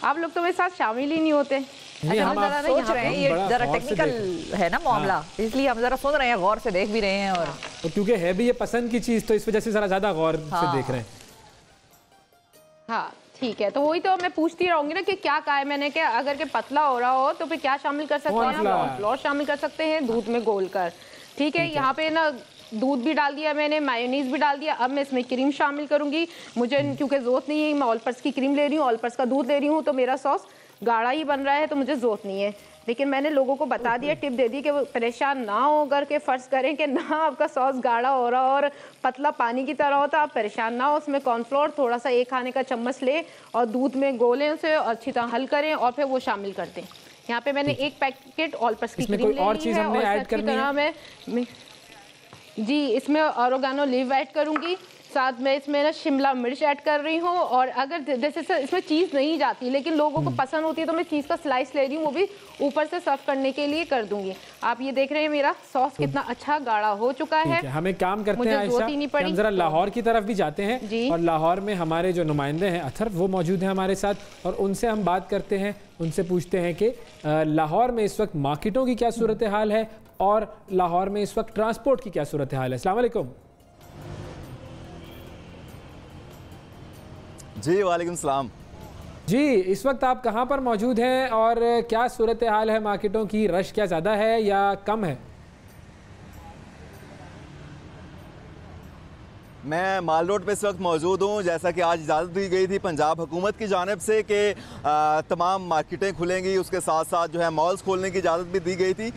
आप लोग तो मेरे साथ शामिल ही नहीं होते। अच्छा, हम जरा सोच रहे हैं, ये जरा टेक्निकल है ना मामला, इसलिए हम जरा सुन रहे हैं, गौर से देख भी रहे हैं, और क्योंकि है भी ये पसंद की चीज़ तो इस वजह से ज़रा ज़्यादा गौर से देख रहे हैं। हाँ ठीक है, तो वही तो मैं पूछती रहूंगी ना कि क्या कहा है मैंने, कि अगर के पतला हो रहा हो तो फिर क्या शामिल कर सकते हैं, कॉर्नफ्लोर शामिल कर सकते हैं दूध में घोल कर। ठीक है, यहाँ पे ना दूध भी डाल दिया मैंने, मायोनीज भी डाल दिया, अब मैं इसमें क्रीम शामिल करूंगी। मुझे क्योंकि ज़रूरत नहीं है, मैं ऑल पर्पस की क्रीम ले रही हूँ, ऑल पर्पस का दूध ले रही हूँ, तो मेरा सॉस गाढ़ा ही बन रहा है, तो मुझे ज़रूरत नहीं है। लेकिन मैंने लोगों को बता दिया, टिप दे दी कि वो परेशान ना हो करके, फ़र्ज़ करें कि ना आपका सॉस गाढ़ा हो रहा और पतला पानी की तरह होता, आप परेशान ना हो। उसमें कॉर्नफ्लोर थोड़ा सा 1 खाने का चम्मच लें और दूध में गोलें उसे और अच्छी तरह हल करें और फिर वो शामिल कर दें। यहाँ पे मैंने 1 पैकेट ऑल पर्पस की क्रीम ले ली है और अच्छी तरह मैं जी इसमें ऑरिगेनो लीव ऐड करूँगी, साथ में इसमें ना शिमला मिर्च ऐड कर रही हूँ, और अगर जैसे इसमें चीज़ नहीं जाती लेकिन लोगों को पसंद होती है तो मैं चीज़ का स्लाइस ले रही हूँ, वो भी ऊपर से सर्व करने के लिए कर दूंगी। आप ये देख रहे हैं मेरा सॉस कितना अच्छा गाढ़ा हो चुका है। हम एक काम करते हैं आयशा, हम जरा लाहौर की तरफ भी जाते हैं और लाहौर में हमारे जो नुमाइंदे हैं अथर वो मौजूद हैं हमारे साथ, और उनसे हम बात करते हैं, उनसे पूछते हैं कि लाहौर में इस वक्त मार्केटों की क्या सूरत हाल है और लाहौर में इस वक्त ट्रांसपोर्ट की क्या सूरत हाल है। अस्सलाम वालेकुम। जी वालेकुम सलाम जी, इस वक्त आप कहाँ पर मौजूद हैं और क्या सूरत हाल है मार्केटों की, रश क्या ज़्यादा है या कम है? मैं माल रोड पे इस वक्त मौजूद हूँ। जैसा कि आज इजाज़त दी गई थी पंजाब हुकूमत की जानिब से कि तमाम मार्केटें खुलेंगी, उसके साथ साथ जो है मॉल्स खोलने की इजाज़त भी दी गई थी।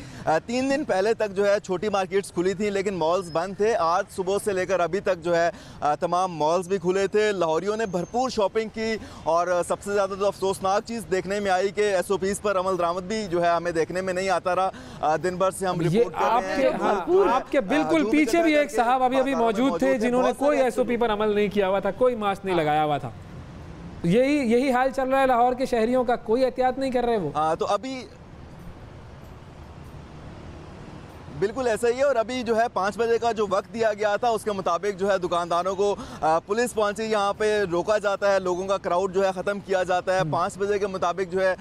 3 दिन पहले तक जो है छोटी मार्केट्स खुली थी लेकिन मॉल्स बंद थे। आज सुबह से लेकर अभी तक जो है तमाम मॉल्स भी खुले थे। लाहौरियों ने भरपूर शॉपिंग की और सबसे ज़्यादा तो अफसोसनाक चीज़ देखने में आई कि SOPs पर अमल दरामद भी जो है हमें देखने में नहीं आता रहा। दिन भर से हम रिपोर्ट कर रहे हैं। आपके बिल्कुल पीछे भी एक साहब अभी मौजूद थे जिन्होंने कोई SOP पर अमल नहीं किया हुआ था, कोई मास्क नहीं लगाया हुआ था। यही हाल चल रहा है लाहौर के शहरियों का, कोई एहतियात नहीं कर रहे वो। तो अभी बिल्कुल ऐसा ही है। और अभी जो है 5 बजे का जो वक्त दिया गया था उसके मुताबिक जो है दुकानदारों को पुलिस पहुंची, यहाँ पे रोका जाता है, लोगों का क्राउड जो है ख़त्म किया जाता है। 5 बजे के मुताबिक जो है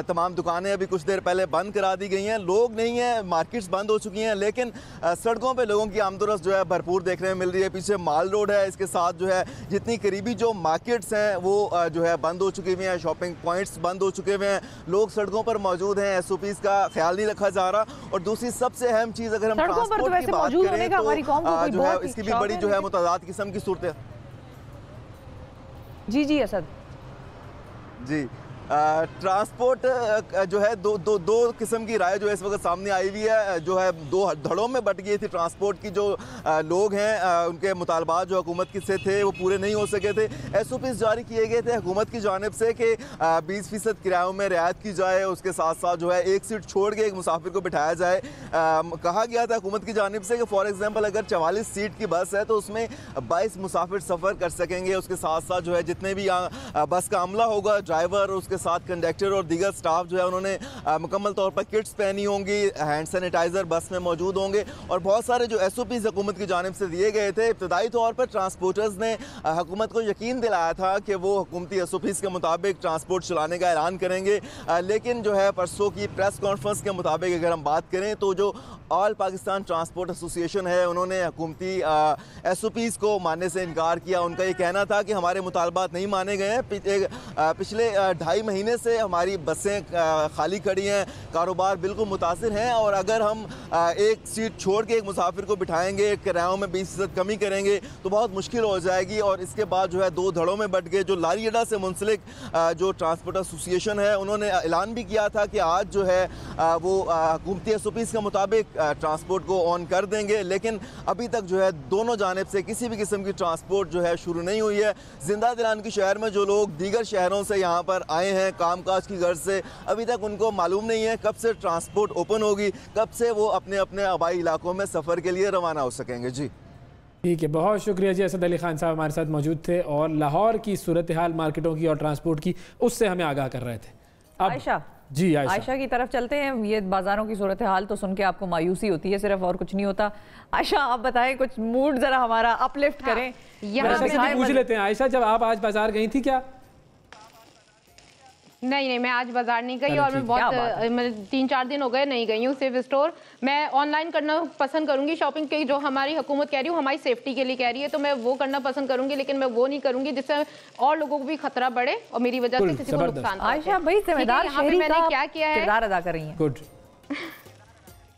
तमाम दुकानें अभी कुछ देर पहले बंद करा दी गई हैं। लोग नहीं हैं, मार्केट्स बंद हो चुकी हैं, लेकिन सड़कों पे लोगों की आमदोरफ्त जो है भरपूर देखने में मिल रही है। पीछे माल रोड है, इसके साथ जो है जितनी करीबी जो मार्केट्स हैं वो जो है बंद हो चुकी हुई हैं, शॉपिंग पॉइंट्स बंद हो चुके हुए हैं, लोग सड़कों पर मौजूद हैं, SOPs का ख्याल नहीं रखा जा रहा। और दूसरी सबसे अहम चीज़ अगर हम ट्रांसपोर्ट की बात करें तो जो है इसकी भी बड़ी जो है मुतादाद किस्म की सूरत है। जी असद जी ट्रांसपोर्ट जो है दो किस्म की राय जो है इस वक्त सामने आई हुई है, जो है 2 धड़ों में बट गई थी ट्रांसपोर्ट की। जो लोग हैं उनके मुतालबात जो हुकूमत की से थे वो पूरे नहीं हो सके थे। SOPs जारी किए गए थे हुकूमत की जानिब से कि 20% किरायों में रियायत की जाए, उसके साथ साथ जो है एक सीट छोड़ के एक मुसाफिर को बिठाया जाए। कहा गया था हुकूमत की जानिब से कि फॉर एग्जाम्पल अगर 44 सीट की बस है तो उसमें 22 मुसाफिर सफ़र कर सकेंगे। उसके साथ साथ जो है जितने भी बस का अमला होगा, ड्राइवर, उसके साथ कंडक्टर और दीगर स्टाफ जो है उन्होंने मुकम्मल तौर पर किट्स पहनी होंगी, हैंड सैनिटाइज़र बस में मौजूद होंगे और बहुत सारे जो SOPs हुकूमत की जानिब से दिए गए थे। इब्तदाई तौर पर ट्रांसपोर्टर्स ने हुकूमत को यकीन दिलाया था कि वो हुकूमती SOPs के मुताबिक ट्रांसपोर्ट चलाने का ऐलान करेंगे, लेकिन जो है परसों की प्रेस कॉन्फ्रेंस के मुताबिक अगर हम बात करें तो जो ऑल पाकिस्तान ट्रांसपोर्ट एसोसिएशन है उन्होंने हुकूमती SOPs को मानने से इनकार किया। उनका ये कहना था कि हमारे मुतालबात नहीं माने गए हैं। पिछले 2.5 महीने से हमारी बसें खाली खड़ी हैं, कारोबार बिल्कुल मुतासिर हैं। और अगर हम एक सीट छोड़ के एक मुसाफिर को बिठाएंगे, किरायों में 20% कमी करेंगे तो बहुत मुश्किल हो जाएगी। और इसके बाद जो है दो धड़ों में बट गए। जो लारी अड्डा से मुंसलिक जो ट्रांसपोर्ट एसोसिएशन है, उन्होंने ऐलान भी किया था कि आज जो है वो हुकूमती SOPs के मुताबिक ट्रांसपोर्ट को ऑन कर देंगे, लेकिन अभी तक जो है दोनों जानिब से किसी भी किस्म की ट्रांसपोर्ट जो है शुरू नहीं हुई है। जिंदा दिलान के शहर में जो लोग दीगर शहरों से यहाँ पर आए हैं कामकाज की गर्ज से, अभी तक उनको मालूम नहीं है कब से ट्रांसपोर्ट ओपन होगी, कब से वो अपने अपने आबाई इलाकों में सफ़र के लिए रवाना हो सकेंगे। जी ठीक है, बहुत शुक्रिया जी। असद अली खान साहब हमारे साथ मौजूद थे और लाहौर की सूरत हाल मार्केटों की और ट्रांसपोर्ट की उससे हमें आगाह कर रहे थे। अब आयशा, जी आयशा की तरफ चलते हैं। ये बाजारों की सूरत हाल तो सुन के आपको मायूसी होती है सिर्फ, और कुछ नहीं होता। आयशा आप बताएं, कुछ मूड जरा हमारा अपलिफ्ट करें। पूछ लेते हैं आयशा, जब आप आज बाजार गई थी क्या? नहीं, मैं आज बाजार नहीं गई और मैं बहुत 3-4 दिन हो गए नहीं गई हूँ सिर्फ स्टोर। मैं ऑनलाइन करना पसंद करूंगी शॉपिंग की, जो हमारी हुकूमत कह रही है हमारी सेफ्टी के लिए कह रही है, तो मैं वो करना पसंद करूंगी, लेकिन मैं वो नहीं करूंगी जिससे और लोगों को भी खतरा बढ़े और मेरी वजह से किसी को नुकसान। आयशा भाई जिम्मेदार शहरी मैंने क्या किया है, किरदार अदा कर रही है। गुड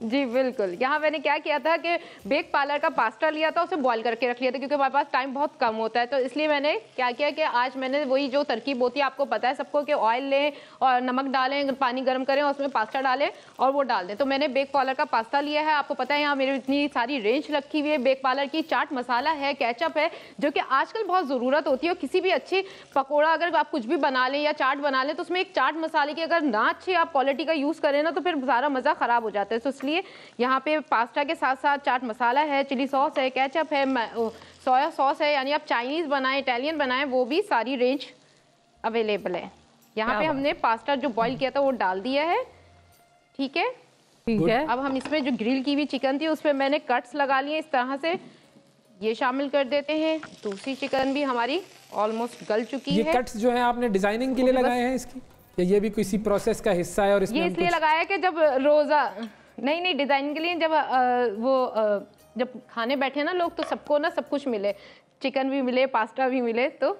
जी बिल्कुल। यहाँ मैंने क्या किया था कि बेक पार्लर का पास्ता लिया था, उसे बॉईल करके रख लिया था क्योंकि हमारे पास टाइम बहुत कम होता है। तो इसलिए मैंने क्या किया कि आज मैंने वही जो तरकीब होती है आपको पता है सबको, कि ऑयल लें और नमक डालें, पानी गर्म करें और उसमें पास्ता डालें और वो डाल दें। तो मैंने बेक पार्लर का पास्ता लिया है। आपको पता है यहाँ मेरी इतनी सारी रेंज रखी हुई है बेक पार्लर की। चाट मसाला है, केचप है, जो कि आजकल बहुत ज़रूरत होती है। और किसी भी अच्छी पकौड़ा अगर आप कुछ भी बना लें या चाट बना लें तो उसमें एक चाट मसाले की अगर ना अच्छी आप क्वालिटी का यूज़ करें ना तो फिर सारा मज़ा ख़राब हो जाता है। तो इसलिए यहाँ पास्ता के साथ साथ चाट मसाला है, चिली सॉस है, केचप है, सोया सॉस है, यानी आप चाइनीज बनाएं, इटालियन बनाएं, वो भी सारी रेंज अवेलेबल है। यहाँ पे हमने पास्ता जो बॉईल किया था वो डाल दिया है। ठीक है, ठीक है। अब हम इसमें जो ग्रिल की हुई चिकन थी उस पर मैंने कट्स लगा लिए इस तरह से, ये शामिल कर देते हैं। दूसरी चिकन भी हमारी ऑलमोस्ट गल चुकी है। ये कट्स जो है आपने डिजाइनिंग के लिए लगाए हैं इसकी, या ये भी किसी प्रोसेस का हिस्सा है? और इसमें ये इसलिए लगाया कि जब रोजा नहीं डिजाइन के लिए, जब खाने बैठे ना लोग तो सबको ना सब कुछ मिले, चिकन भी मिले, पास्ता भी मिले, तो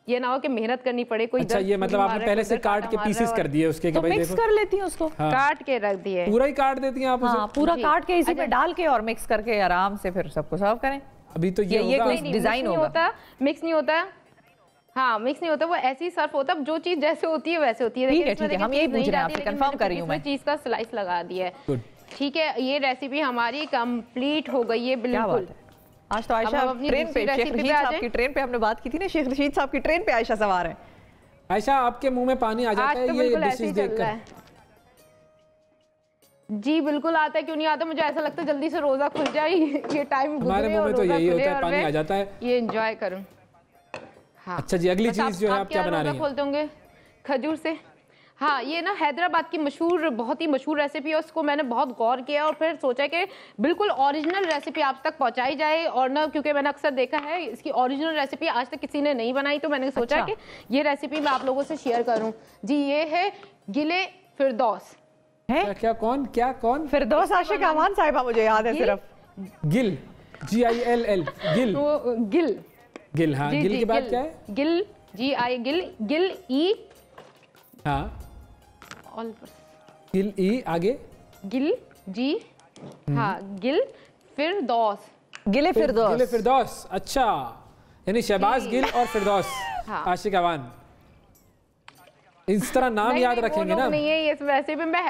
ये ना हो कि मेहनत करनी पड़े कोई। अच्छा, ये मतलब आपने पहले से काट के पीसेस कर दिए उसके, तो मिक्स कर लेती हैं उसको। हाँ। काट के रख दिए, पूरा ही काट देती हैं आप उसे? पूरा काट के इसी पे डाल के और मिक्स करके आराम से फिर सबको सर्व करें। अभी तो ये कोई डिजाइन होगा, मिक्स नहीं होता। हाँ, मिक्स नहीं होता, वो ऐसे ही सर्व होता है। जो चीज जैसे होती है वैसे होती है। ठीक है, हम यही पूछ रहे हैं, आपसे कंफर्म कर रही हूं मैं। चीज का स्लाइस लगा दिया है। ठीक है, ये रेसिपी हमारी कंप्लीट हो गई है बिल्कुल। आज तो आयशा ट्रेन पे, शेख रशीद साहब की ट्रेन पे हमने बात की थी ना, शेख रशीद साहब की ट्रेन पे आयशा सवार है। आयशा आपके मुंह में पानी आ जाता है ये डिशेस देखकर? जी बिल्कुल आता है, क्यों नहीं आता। मुझे ऐसा लगता है जल्दी से रोजा खुल जाए, ये टाइम हमारे मुंह में तो यही होता है, पानी आ जाता है, ये एंजॉय करूं। हाँ। अच्छा जी, अगली चीज जो है आप क्या बना रही हैं? खोलते होंगे खजूर से। हाँ, ये ना हैदराबाद की मशहूर, बहुत ही मशहूर रेसिपी है। उसको मैंने बहुत गौर किया और फिर सोचा कि बिल्कुल ओरिजिनल रेसिपी आप तक पहुंचाई जाए। और ना क्योंकि मैंने अक्सर देखा है इसकी ओरिजिनल रेसिपी आज तक किसी ने नहीं बनाई, तो मैंने सोचा कि ये रेसिपी मैं आप लोगों से शेयर करूं। जी, ये है गिले फिरदौस है। कौन? फिरदौस आशिक अमान साहिबा, मुझे याद है सिर्फ। गिल, GILL, गिल। गिल, हाँ। गिल के बाद क्या है? गिल, गिल ई, हाँ, गिल ई, आगे गिल जी, हाँ, गिल फिरदौस, गिले फिरदौस। अच्छा, यानी शहबाज गिल और फिरदौस आशिक अवान, इस तरह नाम याद रखेंगे ना? नहीं है, इस रेसिपी में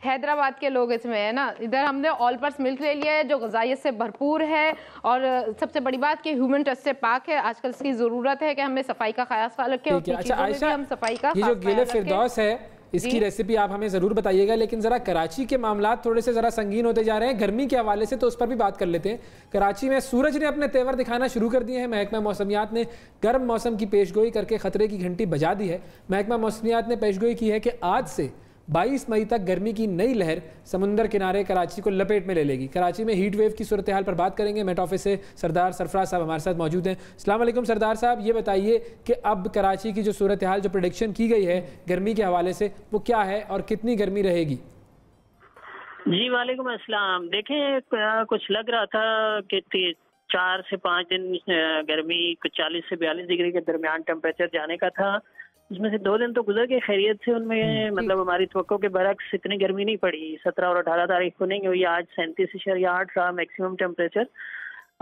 हैदराबाद के लोग इसमें है ना। इधर हमने ऑल पर्स मिल्क ले लिया है जो ग़िज़ाइयत से भरपूर है, और सबसे बड़ी बात कि ह्यूमन टच से पाक है। आजकल इसकी ज़रूरत है कि हमें सफाई का ख्याल रखें। अच्छा आयशा, हम सफाई का ये जो गिले फिरदौस है इसकी रेसिपी आप हमें ज़रूर बताइएगा, लेकिन ज़रा कराची के मामला थोड़े से ज़रा संगीन होते जा रहे हैं गर्मी के हवाले से, तो उस पर भी बात कर लेते हैं। कराची में सूरज ने अपने तेवर दिखाना शुरू कर दिए हैं। महकमा मौसमियात ने गर्म मौसम की पेशगोई करके ख़तरे की घंटी बजा दी है। महकमा मौसमियात ने पेशगोई की है कि आज से 22 मई तक गर्मी की नई लहर समुंदर किनारे कराची को लपेट में ले लेगी। कराची में हीट वेव की सूरत हाल पर बात करेंगे। मेट ऑफिस से सरदार सरफराज साहब हमारे साथ मौजूद हैं। अस्सलाम वालेकुम सरदार साहब, ये बताइए कि अब कराची की जो सूरत हाल, जो प्रेडिक्शन की गई है गर्मी के हवाले से, वो क्या है और कितनी गर्मी रहेगी? जी वालेकुम अस्सलाम। देखें, कुछ लग रहा था कि 4 से 5 दिन गर्मी कुछ 40 से 42 डिग्री के दरमियान टेम्परेचर जाने का था, उसमें से 2 दिन तो गुजर गए खैरियत से, उनमें मतलब हमारी तवक्को के बरक्स इतनी गर्मी नहीं पड़ी। 17 और 18 तारीख को नहीं हुई, आज 37.8 रहा मैक्सिमम टेम्परेचर।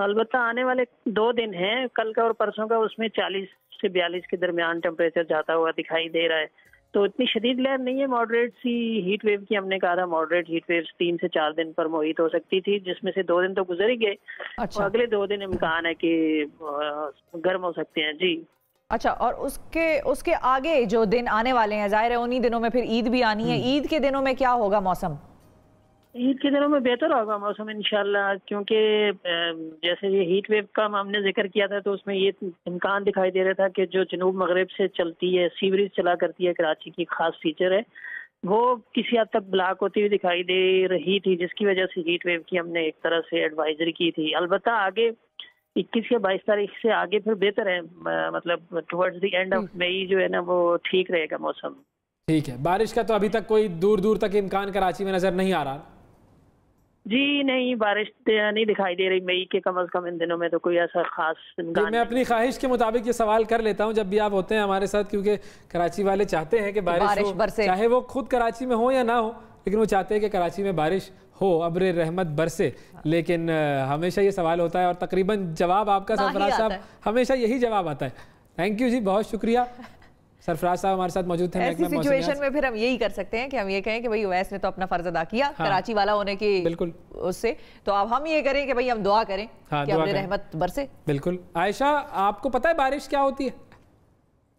अलबत्ता आने वाले 2 दिन हैं, कल का और परसों का, उसमें 40 से 42 के दरमियान टेम्परेचर जाता हुआ दिखाई दे रहा है। तो इतनी शदीद लहर नहीं है, मॉडरेट सी हीट वेव की हमने कहा था, मॉडरेट हीट वेव 3 से 4 दिन पर मोहित हो सकती थी, जिसमें से 2 दिन तो गुजर ही गए। अच्छा। और अगले 2 दिन इम्कान है कि गर्म हो सकते हैं जी। अच्छा, और उसके आगे जो दिन आने वाले हैं, जाहिर है उन्हीं दिनों में फिर ईद भी आनी है। ईद के दिनों में क्या होगा मौसम? ईद के दिनों में बेहतर होगा मौसम इंशाल्लाह, क्योंकि जैसे ये हीट वेव का हमने जिक्र किया था तो उसमें ये इम्कान दिखाई दे रहा था कि जो जनूब मगरब से चलती है, सी ब्रीज चला करती है, कराची की खास फीचर है, वो किसी हद तक ब्लॉक होती हुई दिखाई दे रही थी, जिसकी वजह से हीट वेव की हमने एक तरह से एडवाइजरी की थी। अलबत्ता आगे 21 या 22 तारीख से आगे फिर बेहतर है, मतलब towards the end of May जो है ना वो ठीक रहेगा मौसम। ठीक है, बारिश का तो अभी तक कोई दूर दूर तक इम्कान कराची में नजर नहीं आ रहा जी? नहीं, बारिश नहीं दिखाई दे रही मई के, कम अज कम इन दिनों में तो कोई ऐसा खास इम्कान। मैं अपनी ख्वाहिश के मुताबिक ये सवाल कर लेता हूँ जब भी आप होते हैं हमारे साथ, क्योंकि कराची वाले चाहते हैं कि बारिश हो, चाहे वो खुद कराची में हो या ना हो, लेकिन वो चाहते हैं कि कराची में बारिश हो, अब्र रहमत बरसे। लेकिन हमेशा ये सवाल होता है और तकरीबन जवाब आपका सरफराज साहब हमेशा यही जवाब आता है। थैंक यू जी, बहुत शुक्रिया। सरफराज साहब हमारे साथ मौजूद थे। ऐसी सिचुएशन में फिर हम यही कर सकते हैं कि हम ये कहें कि भाई ओवैस ने तो अपना फर्ज अदा किया, हाँ, कराची वाला होने की बिल्कुल उससे, तो अब हम ये करें कि भाई हम दुआ करें, हाँ, कि अपनी रहमत बरसे। बिल्कुल। आयशा, आपको पता है बारिश क्या होती है?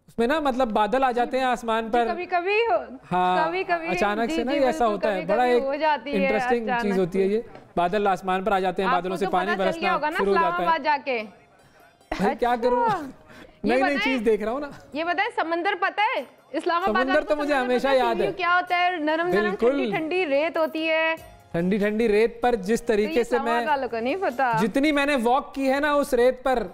उसमें ना मतलब बादल आ जाते हैं आसमान पर कभी कभी, हाँ, कभी कभी अचानक से ना ऐसा होता है, बड़ा एक इंटरेस्टिंग चीज होती है ये। बादल आसमान पर आ जाते हैं, बादलों से पानी बरसना शुरू हो जाता है। जाके क्या करूँ, नई नई चीज देख रहा हूँ ना। ये बताए समंदर पता है? इस्लामाबाद समंदर तो मुझे हमेशा याद है। क्या होता है? नरम नरम ठंडी ठंडी रेत होती है, ठंडी ठंडी रेत पर जिस तरीके से मैं नहीं पता, जितनी मैंने वॉक की है ना उस रेत पर,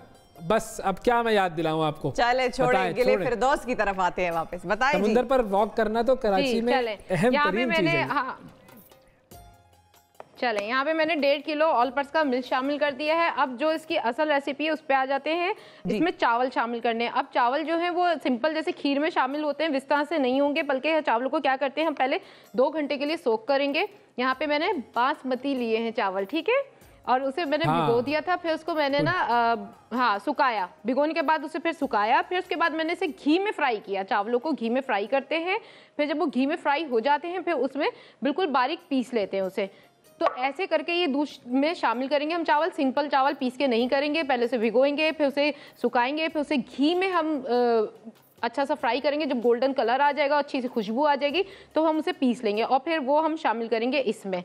बस अब क्या मैं याद दिलाऊं आपको। चले छोड़े, गिले फिरदौस की तरफ आते हैं वापस। बताएं जी, समुद्र पर वॉक करना तो कराची में अहम तरीन चीज है। चले, यहाँ पे मैंने 1.5 किलो ऑल पर्पस का मिल्क शामिल कर दिया है। अब जो इसकी असल रेसिपी है उस पे आ जाते हैं। इसमें चावल शामिल करने हैं। अब चावल जो है वो सिंपल जैसे खीर में शामिल होते हैं इस तरह से नहीं होंगे, बल्कि चावलों को क्या करते हैं हम पहले 2 घंटे के लिए सोक करेंगे। यहाँ पे मैंने बासमती लिए हैं चावल, ठीक है, और उसे मैंने भिगो दिया था, फिर उसको मैंने ना सुखाया, भिगोने के बाद उसे फिर सुखाया, फिर उसके बाद मैंने इसे घी में फ्राई किया। चावलों को घी में फ्राई करते हैं, फिर जब वो घी में फ्राई हो जाते हैं फिर उसमें बिल्कुल बारीक पीस लेते हैं उसे। तो ऐसे करके ये दूध में शामिल करेंगे हम चावल। सिंपल चावल पीस के नहीं करेंगे, पहले उसे भिगोएंगे, फिर उसे सुखाएंगे, फिर उसे घी में हम अच्छा सा फ्राई करेंगे। जब गोल्डन कलर आ जाएगा, अच्छी सी खुशबू आ जाएगी, तो हम उसे पीस लेंगे और फिर वो हम शामिल करेंगे इसमें।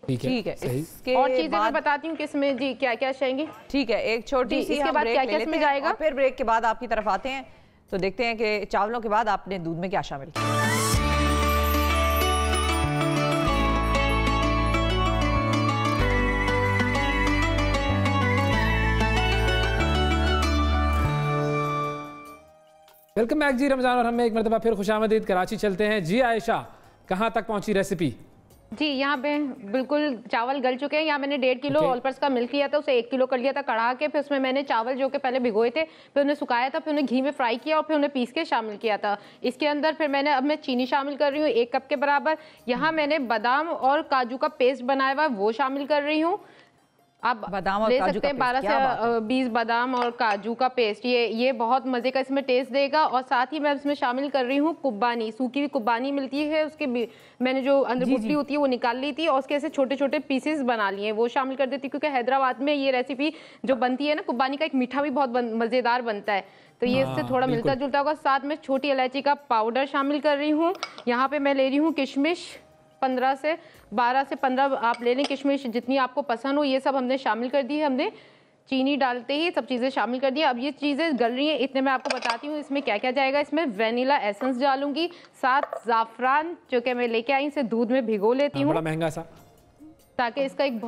ठीक है, इसके और चीजें मैं बताती हूँ कि इसमें जी क्या क्या चाहिए। ठीक है, एक छोटी सी इसके बाद क्या क्या इसमें जाएगा, फिर ब्रेक के बाद आपकी तरफ आते हैं तो देखते हैं कि चावलों के बाद आपने दूध में क्या शामिल किया। वेलकम बैक जी। रमजान और हमें एक मरतबा फिर खुशामदीद। कराची चलते हैं जी। आयशा, कहाँ तक पहुंची रेसिपी? जी, यहाँ पे बिल्कुल चावल गल चुके हैं। यहाँ मैंने 1.5 किलो ऑल पर्पस का मिल्क लिया था, उसे 1 किलो कर लिया था कढ़ा के। फिर उसमें मैंने चावल जो कि पहले भिगोए थे, फिर उन्हें सुखाया था, फिर उन्हें घी में फ्राई किया और फिर उन्हें पीस के शामिल किया था। इसके अंदर फिर मैंने अब मैं चीनी शामिल कर रही हूँ 1 कप के बराबर। यहाँ मैंने बादाम और काजू का पेस्ट बनाया हुआ वो शामिल कर रही हूँ। आप बादाम और ले काजू सकते हैं का 12 से 20 बादाम और काजू का पेस्ट। ये बहुत मजे का इसमें टेस्ट देगा। और साथ ही मैं इसमें शामिल कर रही हूँ कुब्बानी, सूखी हुई कुब्बानी मिलती है, उसके मैंने जो अंदर गुठली होती है वो निकाल ली थी और उसके ऐसे छोटे छोटे पीसेस बना लिए, वो शामिल कर देती, क्योंकि हैदराबाद में ये रेसिपी जो बनती है ना कुब्बानी का, एक मीठा भी बहुत मजेदार बनता है, तो ये इससे थोड़ा मिलता जुलता होगा। साथ में छोटी इलायची का पाउडर शामिल कर रही हूँ। यहाँ पे मैं ले रही हूँ किशमिश, 12 से 15 आप ले लें किशमिश, जितनी आपको पसंद हो। ये सब हमने शामिल कर दी है, हमने चीनी डालते ही सब चीज़ें शामिल कर दी। अब ये चीज़ें गल रही हैं, इतने मैं आपको बताती हूँ इसमें क्या क्या जाएगा। इसमें वेनिला एसेंस डालूंगी, साथ ज़ाफ़रान जो कि मैं लेके आई, इसे दूध में भिगो लेती हूँ, बड़ा महंगा सा, ताकि इसका एक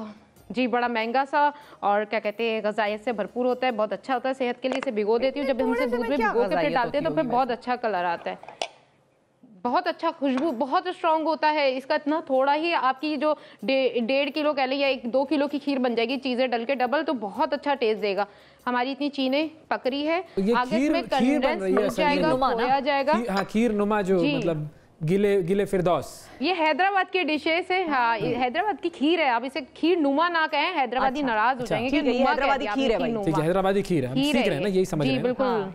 बड़ा महंगा सा और क्या कहते हैं ग़ज़ाइयत से भरपूर होता है, बहुत अच्छा होता है सेहत के लिए। इसे भिगो देती हूँ। जब हम इसे दूध में भिगो के फिर डालते हैं तो फिर बहुत अच्छा कलर आता है, बहुत अच्छा, खुशबू बहुत स्ट्रांग होता है इसका। इतना थोड़ा ही आपकी जो 1.5 किलो कह लीजिए या 2 किलो की खीर बन जाएगी, चीजें डल के डबल, तो बहुत अच्छा टेस्ट देगा। हमारी इतनी चीनी पकड़ी है, आगे इसमें कंडेंस मिल जाएगा, खोया जाएगा। हाँ, खीर नुमा जो मतलब गिले फिरदौस, ये हैदराबाद की डिशेस है। हाँ, हैदराबाद की खीर है। आप इसे खीर नुमा ना कहें, हैदराबादी नाराज हो जाएंगे कि नुमा हैदराबादी खीर है भाई। ठीक है, हैदराबादी खीर है, हम सीख रहे हैं ना, यही समझ रहे हैं। बिल्कुल।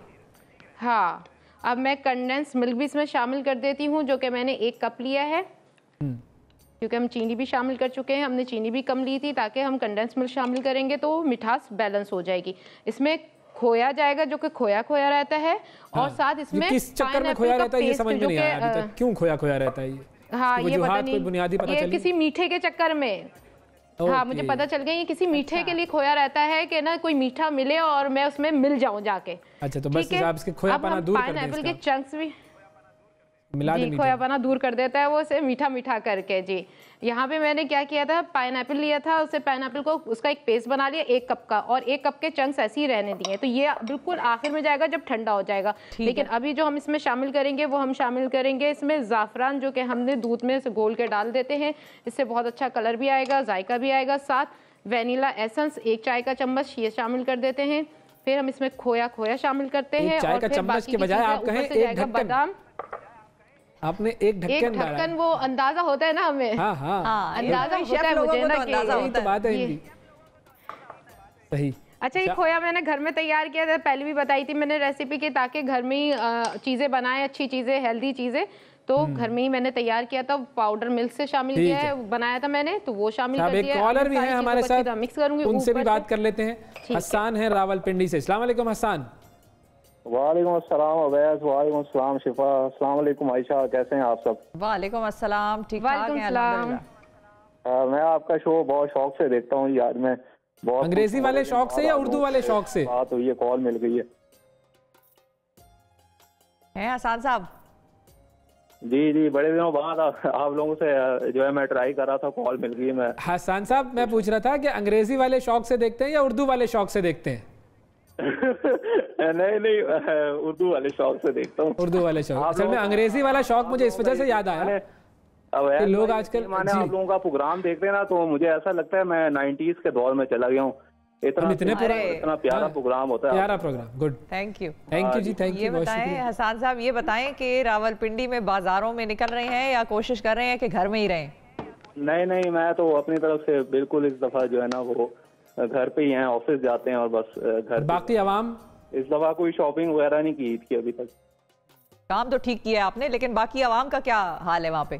हाँ, अब मैं कंडेंस मिल्क भी इसमें शामिल कर देती हूँ, जो कि मैंने 1 कप लिया है, क्योंकि हम चीनी भी शामिल कर चुके हैं। हमने चीनी भी कम ली थी, ताकि हम कंडेंस मिल्क शामिल करेंगे तो मिठास बैलेंस हो जाएगी। इसमें खोया जाएगा, जो कि खोया रहता है। और साथ इसमें किस चक्कर में खोया रहता है ये समझ में नहीं आया अभी तक, क्यों खोया रहता है ये? हाँ, ये पता नहीं, बुनियादी पता ये किसी मीठे के चक्कर में। हाँ, मुझे पता चल गया, ये किसी मीठे के लिए खोया रहता है कि ना कोई मीठा मिले और मैं उसमें मिल जाऊं जाके। अच्छा, तो बस आप इसके खोयापना दूर कर दें। पाइनएप्पल के चंक्स भी मिला दें, खोयापना दूर कर देता है वो, उसे मीठा मीठा करके। जी, यहाँ पे मैंने क्या किया था, पाइनएप्पल लिया था, उसे पाइनएप्पल को उसका एक पेस्ट बना लिया 1 कप का, और 1 कप के चंक्स ऐसे ही रहने दिए। तो ये बिल्कुल आखिर में जाएगा जब ठंडा हो जाएगा। लेकिन अभी जो हम इसमें शामिल करेंगे वो हम शामिल करेंगे इसमें ज़ाफ़रान, जो कि हमने दूध में से घोल के डाल देते हैं। इससे बहुत अच्छा कलर भी आएगा, जायका भी आएगा। साथ वैनिला एसेंस 1 चाय का चम्मच ये शामिल कर देते हैं। फिर हम इसमें खोया शामिल करते हैं, और फिर बाकी की चीज़ें ऊपर से जाएगा बादाम। आपने एक ढक्कन वो अंदाजा होता है ना हमें। हाँ, अंदाजा होता है मुझे ना कि यही तो बात है इनकी। सही। अच्छा, ये खोया मैंने घर में तैयार किया था, पहले भी बताई थी मैंने रेसिपी की, ताकि घर में ही चीजें बनाएं, अच्छी चीजें, हेल्दी चीजें। तो घर में ही मैंने तैयार किया था, पाउडर मिल्क से शामिल किया है, बनाया था मैंने, तो वो शामिल कर दिया। एक कॉलर भी है हमारे साथ, मिक्स करूंगी, उनसे भी बात कर लेते हैं। हसन है रावलपिंडी से। अस्सलाम वालेकुम हसन। वालेकुम अस्सलाम अवैस, वालेकुम अस्सलाम शिफा, अस्सलाम वालेकुम आयशा, कैसे हैं आप सब? वालेकुम अस्सलाम, ठीक ठाक हैं अल्हम्दुलिल्लाह। मैं आपका शो बहुत शौक से देखता हूँ यार, मैं बहुत। अंग्रेजी वाले शौक से या उर्दू वाले शौक से? बात हुई है, कॉल मिल गई है हसन साहब? जी, बड़े दिनों बाद आप लोगों से जो है मैं ट्राई कर रहा था, कॉल मिल गई। मैं हसन साहब, मैं पूछ रहा था कि अंग्रेजी वाले शौक से देखते हैं या उर्दू वाले शौक से देखते हैं? नहीं, उर्दू वाले शौक से देखता हूँ। उर्दू वाले शौक। असल में अंग्रेजी वाला शौक मुझे इस वजह से याद आया कि लोग आजकल आप लोगों का प्रोग्राम देखते हैं ना, तो मुझे ऐसा लगता है मैं 90s के दौर में चला गया हूँ। इतना प्यारा प्रोग्राम होता है। प्यारा program, good, thank you ji, thank you. ये बताएं हसन साहब, ये बताएं कि रावलपिंडी में बाजारों में निकल रहे हैं या कोशिश कर रहे हैं कि घर में ही रहें? नहीं, मैं तो अपनी तरफ से बिल्कुल इस दफा जो है ना वो घर पे ही हैं, ऑफिस जाते हैं और बस घर। बाकी आवाम इस दफा कोई शॉपिंग वगैरह नहीं की थी अभी तक। काम तो ठीक किया आपने, लेकिन बाकी आवाम का क्या हाल है वहाँ पे?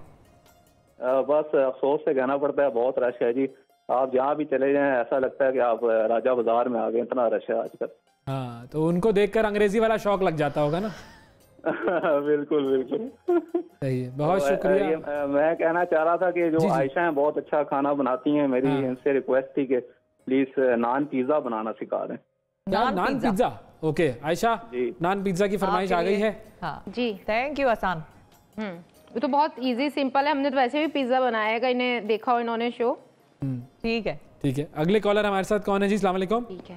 बस अफसोस से कहना पड़ता है, बहुत रश है जी। आप जहाँ भी चले जाएं ऐसा लगता है कि आप राजा बाजार में आ गए, इतना रश है आजकल। हाँ, तो उनको देखकर अंग्रेजी वाला शौक लग जाता होगा ना। बिल्कुल सही है, बहुत शुक्रिया। मैं कहना चाह रहा था कि जो आयशा हैं बहुत अच्छा खाना बनाती हैं, मेरी इनसे रिक्वेस्ट थी कि प्लीज नान पिज्जा बनाना सिखा दें। नान पिज्जा? ओके आयशा, नान पिज्जा की फरमाइश आ गई है। हाँ जी, थैंक यू आसान। वो तो बहुत इजी सिंपल है, हमने तो वैसे भी पिज्जा बनाया है, इन्हें देखा हो इन्होंने शो। ठीक है। अगले कॉलर हमारे साथ कौन है जी? अस्सलाम वालेकुम। ठीक है,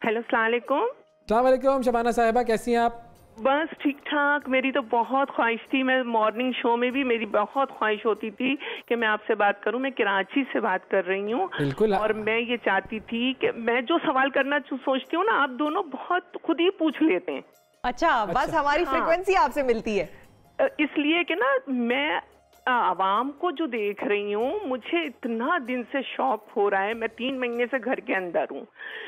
हेलो अस्सलाम वालेकुम। अस्सलाम वालेकुम शबाना साहिबा, कैसी हैं आप? बस ठीक ठाक। मेरी तो बहुत ख्वाहिश थी, मैं मॉर्निंग शो में भी मेरी बहुत ख्वाहिश होती थी कि मैं आपसे बात करूं। मैं कराची से बात कर रही हूं। बिल्कुल। और मैं ये चाहती थी कि मैं जो सवाल करना सोचती हूँ ना, आप दोनों बहुत खुद ही पूछ लेते हैं। अच्छा। बस हमारी फ्रीक्वेंसी आपसे मिलती है, इसलिए कि ना मैं आवाम को जो देख रही हूँ, मुझे इतना दिन से शौक हो रहा है। मैं 3 महीने से घर के अंदर हूँ,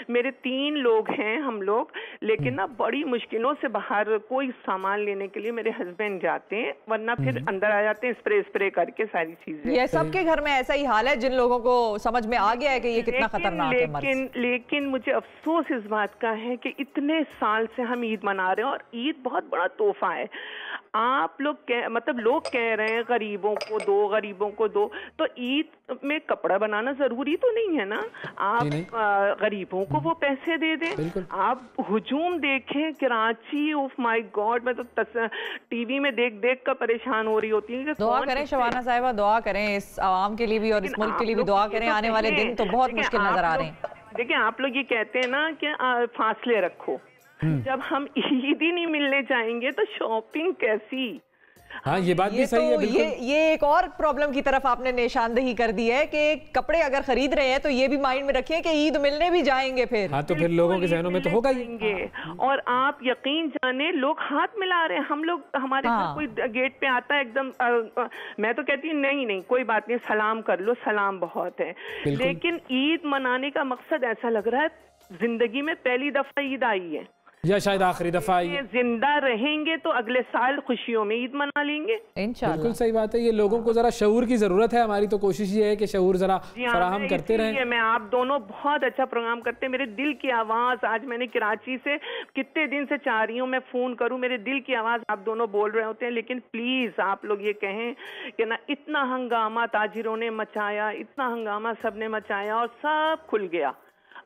मेरे 3 लोग हैं हम लोग, लेकिन ना बड़ी मुश्किलों से बाहर कोई सामान लेने के लिए मेरे हस्बैंड जाते हैं, वरना फिर अंदर आ जाते हैं स्प्रे करके सारी चीजें। ये सबके घर में ऐसा ही हाल है, जिन लोगों को समझ में आ गया है कि ये कितना खतरनाक है। लेकिन मुझे अफसोस इस बात का है कि इतने साल से हम ईद मना रहे हैं, और ईद बहुत बड़ा तोहफा है। आप लोग मतलब लोग कह रहे हैं गरीबों को दो, गरीबों को दो, तो ईद में कपड़ा बनाना जरूरी तो नहीं है ना। आप गरीबों को वो पैसे दे दें। आप हुजूम देखें कराची, ऑफ माय गॉड, मैं तो टीवी में देख कर परेशान हो रही होती है। दुआ करें शबाना साहिबा, दुआ करें इस आवाम के लिए भी और इस मुल्क के लिए भी दुआ करें। आने वाले दिन तो बहुत मुश्किल नजर आ रहे हैं। देखिए, आप लोग ये कहते हैं ना कि फासले रखो, जब हम ईद ही नहीं मिलने जाएंगे तो शॉपिंग कैसी? हाँ, ये बात भी सही है, बिल्कुल। ये एक और प्रॉब्लम की तरफ आपने निशानदेही कर दी है कि कपड़े अगर खरीद रहे हैं तो ये भी माइंड में रखिए कि ईद मिलने भी जाएंगे फिर। हाँ, तो फिर लोगों के जहनों में तो होगा ही। और आप यकीन जाने लोग हाथ मिला रहे हैं, हम लोग हमारे घर कोई गेट पे आता है एकदम मैं तो कहती हूँ नहीं कोई बात नहीं, सलाम कर लो, सलाम बहुत है। लेकिन ईद मनाने का मकसद ऐसा लग रहा है जिंदगी में पहली दफा ईद आई है या शायद आखिरी दफा ये जिंदा रहेंगे तो अगले साल खुशियों में ईद मना लेंगे इंशाल्लाह। बिल्कुल सही बात है, ये लोगों को जरा शऊर की जरूरत है। हमारी तो कोशिश ये है कि शऊर जरा फराहम करते रहें। मैं आप दोनों बहुत अच्छा प्रोग्राम करते हैं, मेरे दिल की आवाज आज मैंने कराची से कितने दिन से चाह रही हूँ मैं फोन करूँ, मेरे दिल की आवाज आप दोनों बोल रहे होते हैं, लेकिन प्लीज आप लोग ये कहें कि ना इतना हंगामा ताजिरों ने मचाया, इतना हंगामा सबने मचाया और सब खुल गया,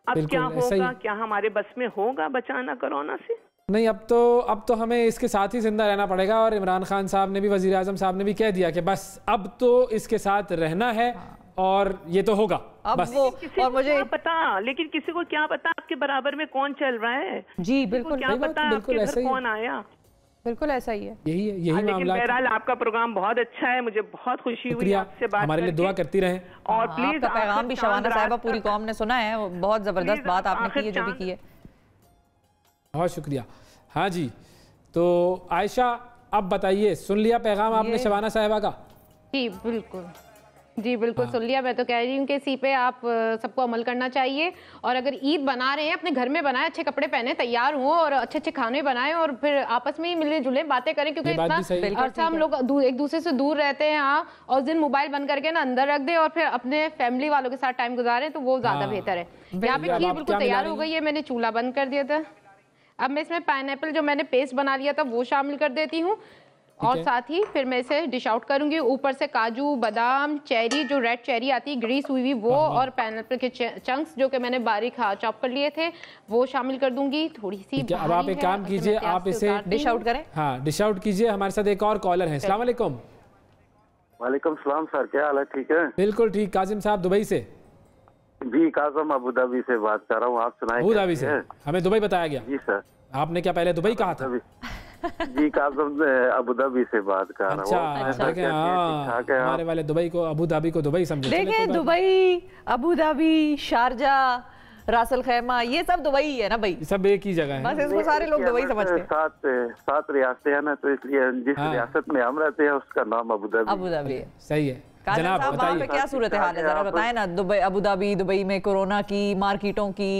अब क्या होगा? क्या हमारे बस में होगा बचाना कोरोना से? नहीं, अब तो हमें इसके साथ ही जिंदा रहना पड़ेगा। और इमरान खान साहब ने भी, वजीर आजम साहब ने भी कह दिया कि बस अब तो इसके साथ रहना है और ये तो होगा बस। किसी और मुझे पता, लेकिन किसी को क्या पता आपके बराबर में कौन चल रहा है? जी बिल्कुल, क्या पता आपके घर कौन आया? बिल्कुल ऐसा ही है, यही मामला। बहरहाल आपका प्रोग्राम बहुत अच्छा है, मुझे बहुत खुशी हुई आपसे बात हमारे लिए दुआ करती रहें। और प्लीज आपका पैगाम भी शबाना साहिबा पूरी कौम ने सुना है, बहुत जबरदस्त बात आपने की है जो भी की है, बहुत शुक्रिया। हाँ जी, तो आयशा अब बताइए, सुन लिया पैगाम आपने शबाना साहिबा का? जी बिल्कुल सुन लिया। मैं तो कह रही हूँ कि इसी पे आप सबको अमल करना चाहिए, और अगर ईद बना रहे हैं अपने घर में बनाए, अच्छे कपड़े पहने, तैयार हों और अच्छे अच्छे खाने बनाएं और फिर आपस में ही मिले जुले बातें करें, क्योंकि इतना अर्सा हम लोग एक दूसरे से दूर रहते हैं। हाँ, और दिन मोबाइल बंद करके ना अंदर रख दे और फिर अपने फैमिली वालों के साथ टाइम गुजारें तो वो ज्यादा बेहतर है। यहाँ पे खीर बिल्कुल तैयार हो गई है, मैंने चूल्हा बंद कर दिया था। अब मैं इसमें पाइनएप्पल जो मैंने पेस्ट बना लिया था वो शामिल कर देती हूँ, और साथ ही फिर मैं इसे डिश आउट करूंगी। ऊपर से काजू, बादाम, चेरी, जो रेड चेरी आती है ग्रीस हुई हुई वो, और पाइनएप्पल के चंक्स जो कि मैंने बारीक चॉप कर लिए थे वो शामिल कर दूंगी। थोड़ी सी अब आप एक काम कीजिए, आप इसे डिश आउट करें। हाँ, डिश आउट कीजिए। हमारे साथ एक और कॉलर है। अस्सलाम वालेकुम। वालेकुम सलाम सर, क्या हाल है? ठीक है, बिल्कुल ठीक। काजिम साहब दुबई से? जी काजिम अबू धाबी से बात कर रहा हूँ, आप सुनाइए। अबू धाबी से? हमें दुबई बताया गया। जी सर। आपने क्या पहले दुबई कहा था? जी काजिम अबू धाबी से बात कर रहा हूँ। अच्छा, हमारे वाले दुबई को, अबू धाबी को दुबई समझे। देखिए Dubai, Abu Dhabi, Sharjah, Ras al Khaimah, ये सब दुबई है ना भाई, सब एक ही जगह है, बस इसको सारे लोग दुबई समझते हैं। सात रियासतें हैं ना, तो इसलिए जिस रियासत में हम रहते हैं उसका नाम अबू धाबी है। सही है जनाब, बताइए क्या सूरत हाल है, जरा बताएं ना। दुबई, अबू धाबी, दुबई में कोरोना की, मार्केटों की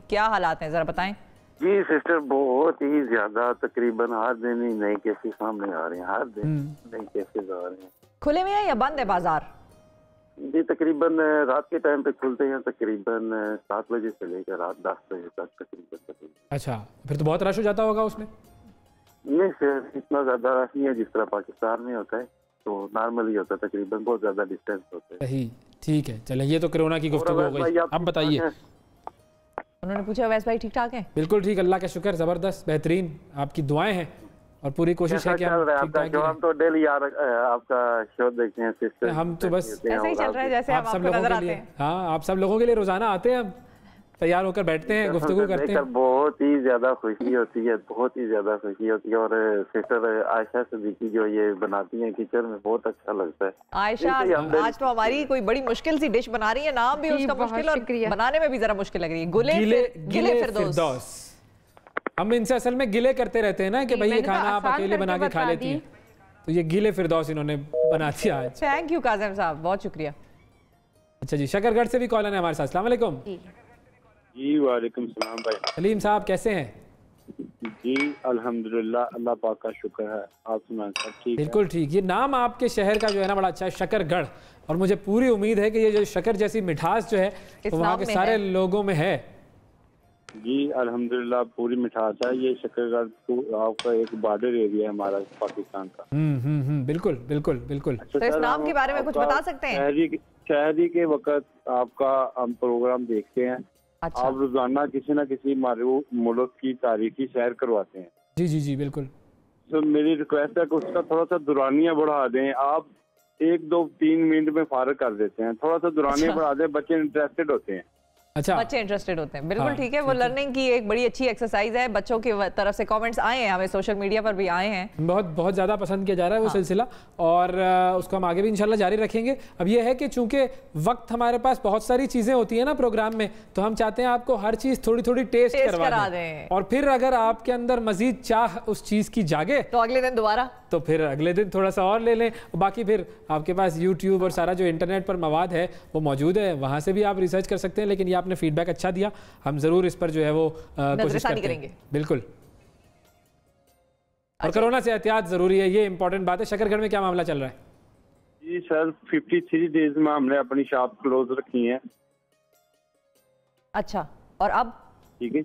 क्या हालात हैं, जरा बताएं। जी सिस्टर, बहुत ही ज्यादा, तकरीबन हर दिन ही नए केसेस सामने आ रहे हैं, हर दिन नए केसेस आ रहे हैं। खुले में है या बंद है बाजार? जी तकरीबन रात के टाइम पे खुलते हैं, तकरीबन 7 बजे से लेकर रात 10 बजे तक तकरीबन। अच्छा, फिर तो बहुत रश हो जाता होगा उसमें? नहीं सर, इतना ज्यादा रश नहीं है जिस तरह पाकिस्तान में होता है, तो नॉर्मली होता है, तकरीबन बहुत ज्यादा डिस्टेंस होता है। सही, ठीक है, चलें, ये तो कोरोना की गुफ्तगू हो गई। अब बताइए। उन्होंने पूछा वैस भाई ठीक ठाक है? बिल्कुल ठीक, अल्लाह का शुक्र, जबरदस्त, बेहतरीन, आपकी दुआएं हैं और पूरी कोशिश है कि हम तो डेली आपका शो देखते हैं सिस्टर। हम तो बस ऐसे ही चल रहा है जैसे आप सब लोगों के लिए। हाँ, आप सब लोगों के लिए रोजाना आते हैं, तैयार होकर बैठते हैं, गुफ्तगू करते हैं। बहुत ही ज्यादा खुशी होती है, बहुत ही ज्यादा खुशी होती है। और सिस्टर आयशा सिद्दीकी जो ये बनाती हैं किचन में, बहुत अच्छा लगता है। आयशा आज तो हमारी कोई बड़ी मुश्किल सी डिश बना रही है, नाम भी उसका मुश्किल और बनाने में भी जरा मुश्किल लग रही है, गिले फिरदौस। हम इनसे असल में गिले करते रहते हैं ना कि भाई ये खाना आप अकेले बना के खा लेती हैं, तो ये गिले फिरदौस इन्होंने बना दिया आज। थैंक यू काजिम साहब, बहुत शुक्रिया। अच्छा जी, शकरगढ़ से भी कॉल है हमारे साथ। अस्सलाम वालेकुम। जी वालेकुम सलाम भाई। सलीम साहब कैसे हैं? जी अल्हम्दुलिल्लाह, अल्लाह पाक का शुक्र है, आप सुनाएं सब ठीक? बिल्कुल ठीक। ये नाम आपके शहर का जो है ना बड़ा अच्छा है, शकरगढ़, और मुझे पूरी उम्मीद है कि ये जो शक्कर जैसी मिठास जो है तो वहाँ के सारे लोगों में है। जी अल्हम्दुलिल्लाह पूरी मिठास है। ये शकरगढ़ तो आपका एक बॉर्डर एरिया है हमारा पाकिस्तान का। बिल्कुल बिल्कुल बिल्कुल। तो इस नाम के बारे में कुछ बता सकते हैं? शहरी के वक्त आपका हम प्रोग्राम देखते हैं। अच्छा। आप रोजाना किसी न किसी मुल्क की तारीखी सैर करवाते हैं। जी जी जी बिल्कुल। तो मेरी रिक्वेस्ट है कि उसका थोड़ा सा दुरानिया बढ़ा दें। आप 1, 2, 3 मिनट में फारग कर देते हैं, थोड़ा सा दुरानिया बढ़ा दें, बच्चे इंटरेस्टेड होते हैं। अच्छा, बच्चे इंटरेस्टेड होते हैं। बिल्कुल हाँ, ठीक है, वो लर्निंग की एक बड़ी अच्छी एक्सरसाइज है। बच्चों की तरफ से कमेंट्स आए हैं, हमें सोशल मीडिया पर भी आए हैं। बहुत ज़्यादा पसंद किया जा रहा है वो सिलसिला, और उसको हम आगे भी इंशाल्लाह जारी रखेंगे। अब ये है कि चूंकि वक्त हमारे पास बहुत सारी चीज़ें होती हैं ना प्रोग्राम में, तो हम चाहते हैं आपको हर चीज़ थोड़ी थोड़ी टेस्ट करवा दें, और फिर अगर आपके अंदर मजीद चाह उस चीज़ की जागे तो अगले दिन दोबारा, तो फिर अगले दिन थोड़ा सा और ले लें। बाकी फिर आपके पास यूट्यूब और सारा जो इंटरनेट पर मवाद है वो मौजूद है, वहाँ से भी आप रिसर्च कर सकते हैं। लेकिन ये आपने फीडबैक अच्छा दिया, हम ज़रूर इस पर जो है वो कोशिश करेंगे। बिल्कुल। और कोरोना से एहतियात ज़रूरी है, ये इंपॉर्टेंट बात है। शकरगढ़ में क्या मामला चल रहा है? जी सर, 53 डेज में हमने अपनी शॉप क्लोज रखी है। अच्छा, और अब? ठीक है,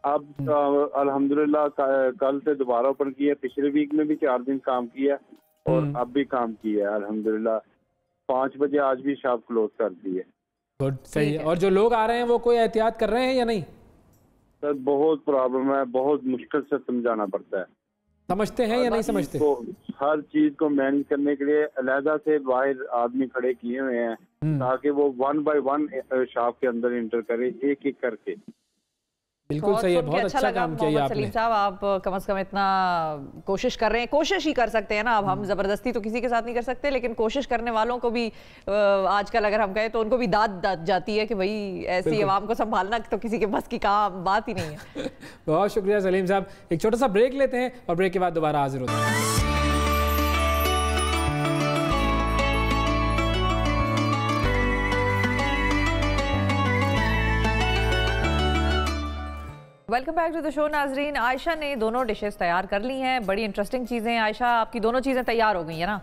अब अल्हम्दुलिल्लाह कल से दोबारा ओपन किया। पिछले वीक में भी 4 दिन काम किया और अब भी काम किया है अल्हम्दुलिल्लाह। 5 बजे आज भी शॉप क्लोज कर दी है। गुड, सही है। और जो लोग आ रहे हैं वो कोई एहतियात कर रहे हैं या नहीं? सर बहुत प्रॉब्लम है, बहुत मुश्किल से समझाना पड़ता है। समझते हैं या नहीं समझते? हर चीज को मैनेज करने के लिए अलहदा से बाहर आदमी खड़े किए हुए हैं ताकि वो 1 बाय 1 शॉप के अंदर इंटर करे, एक एक करके। बिल्कुल सही है, बहुत अच्छा काम किया आपने। सलीम साहब, आप कम से कम इतना कोशिश कर रहे हैं, कोशिश ही कर सकते हैं ना। अब हम जबरदस्ती तो किसी के साथ नहीं कर सकते, लेकिन कोशिश करने वालों को भी आजकल अगर हम कहें तो उनको भी दाद जाती है कि भाई ऐसी आवाम को संभालना तो किसी के बस की काम बात ही नहीं है। बहुत शुक्रिया सलीम साहब। एक छोटा सा ब्रेक लेते हैं और ब्रेक के बाद दोबारा हाजिर होते हैं। Welcome back to the show नाजरीन। आयशा ने दोनों डिशेस तैयार कर ली हैं, बड़ी इंटरेस्टिंग चीज़ें। आयशा, आपकी दोनों चीज़ें तैयार हो गई हैं ना?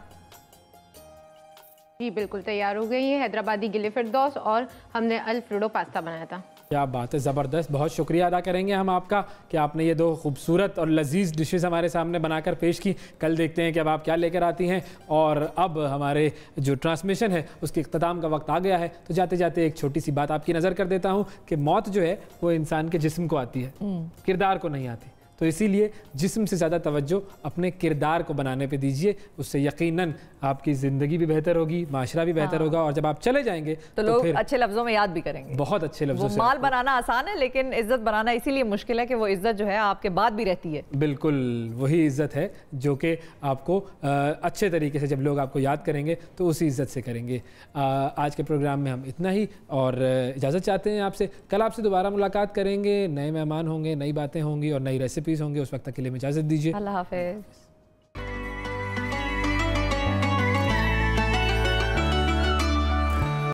जी बिल्कुल तैयार हो गई है। हैदराबादी गिले फिरदौस और हमने अल्फ्रेडो पास्ता बनाया था। क्या बात है, ज़बरदस्त। बहुत शुक्रिया अदा करेंगे हम आपका कि आपने ये 2 खूबसूरत और लजीज डिशेस हमारे सामने बनाकर पेश की। कल देखते हैं कि अब आप क्या लेकर आती हैं। और अब हमारे जो ट्रांसमिशन है उसके इख्तिताम का वक्त आ गया है, तो जाते जाते एक छोटी सी बात आपकी नज़र कर देता हूँ कि मौत जो है वो इंसान के जिस्म को आती है, किरदार को नहीं आती। तो इसीलिए जिस्म से ज़्यादा तवज्जो अपने किरदार को बनाने पे दीजिए, उससे यकीनन आपकी ज़िंदगी भी बेहतर होगी, माशरा भी बेहतर होगा, और जब आप चले जाएंगे तो लोग अच्छे लफ्ज़ों में याद भी करेंगे। बहुत अच्छे लफ्ज़ों से। माल बनाना आसान है, लेकिन इज्जत बनाना इसीलिए मुश्किल है कि वो इज्जत जो है आपके बाद भी रहती है। बिल्कुल वही इज्जत है जो कि आपको अच्छे तरीके से जब लोग आपको याद करेंगे तो उसी इज्जत से करेंगे। आज के प्रोग्राम में हम इतना ही, और इजाज़त चाहते हैं आपसे। कल आपसे दोबारा मुलाकात करेंगे, नए मेहमान होंगे, नई बातें होंगी और नई रेसिपीज़ होंगी। उस वक्त तक के लिए इजाज़त दीजिए। अल्लाह हाफ़िज़।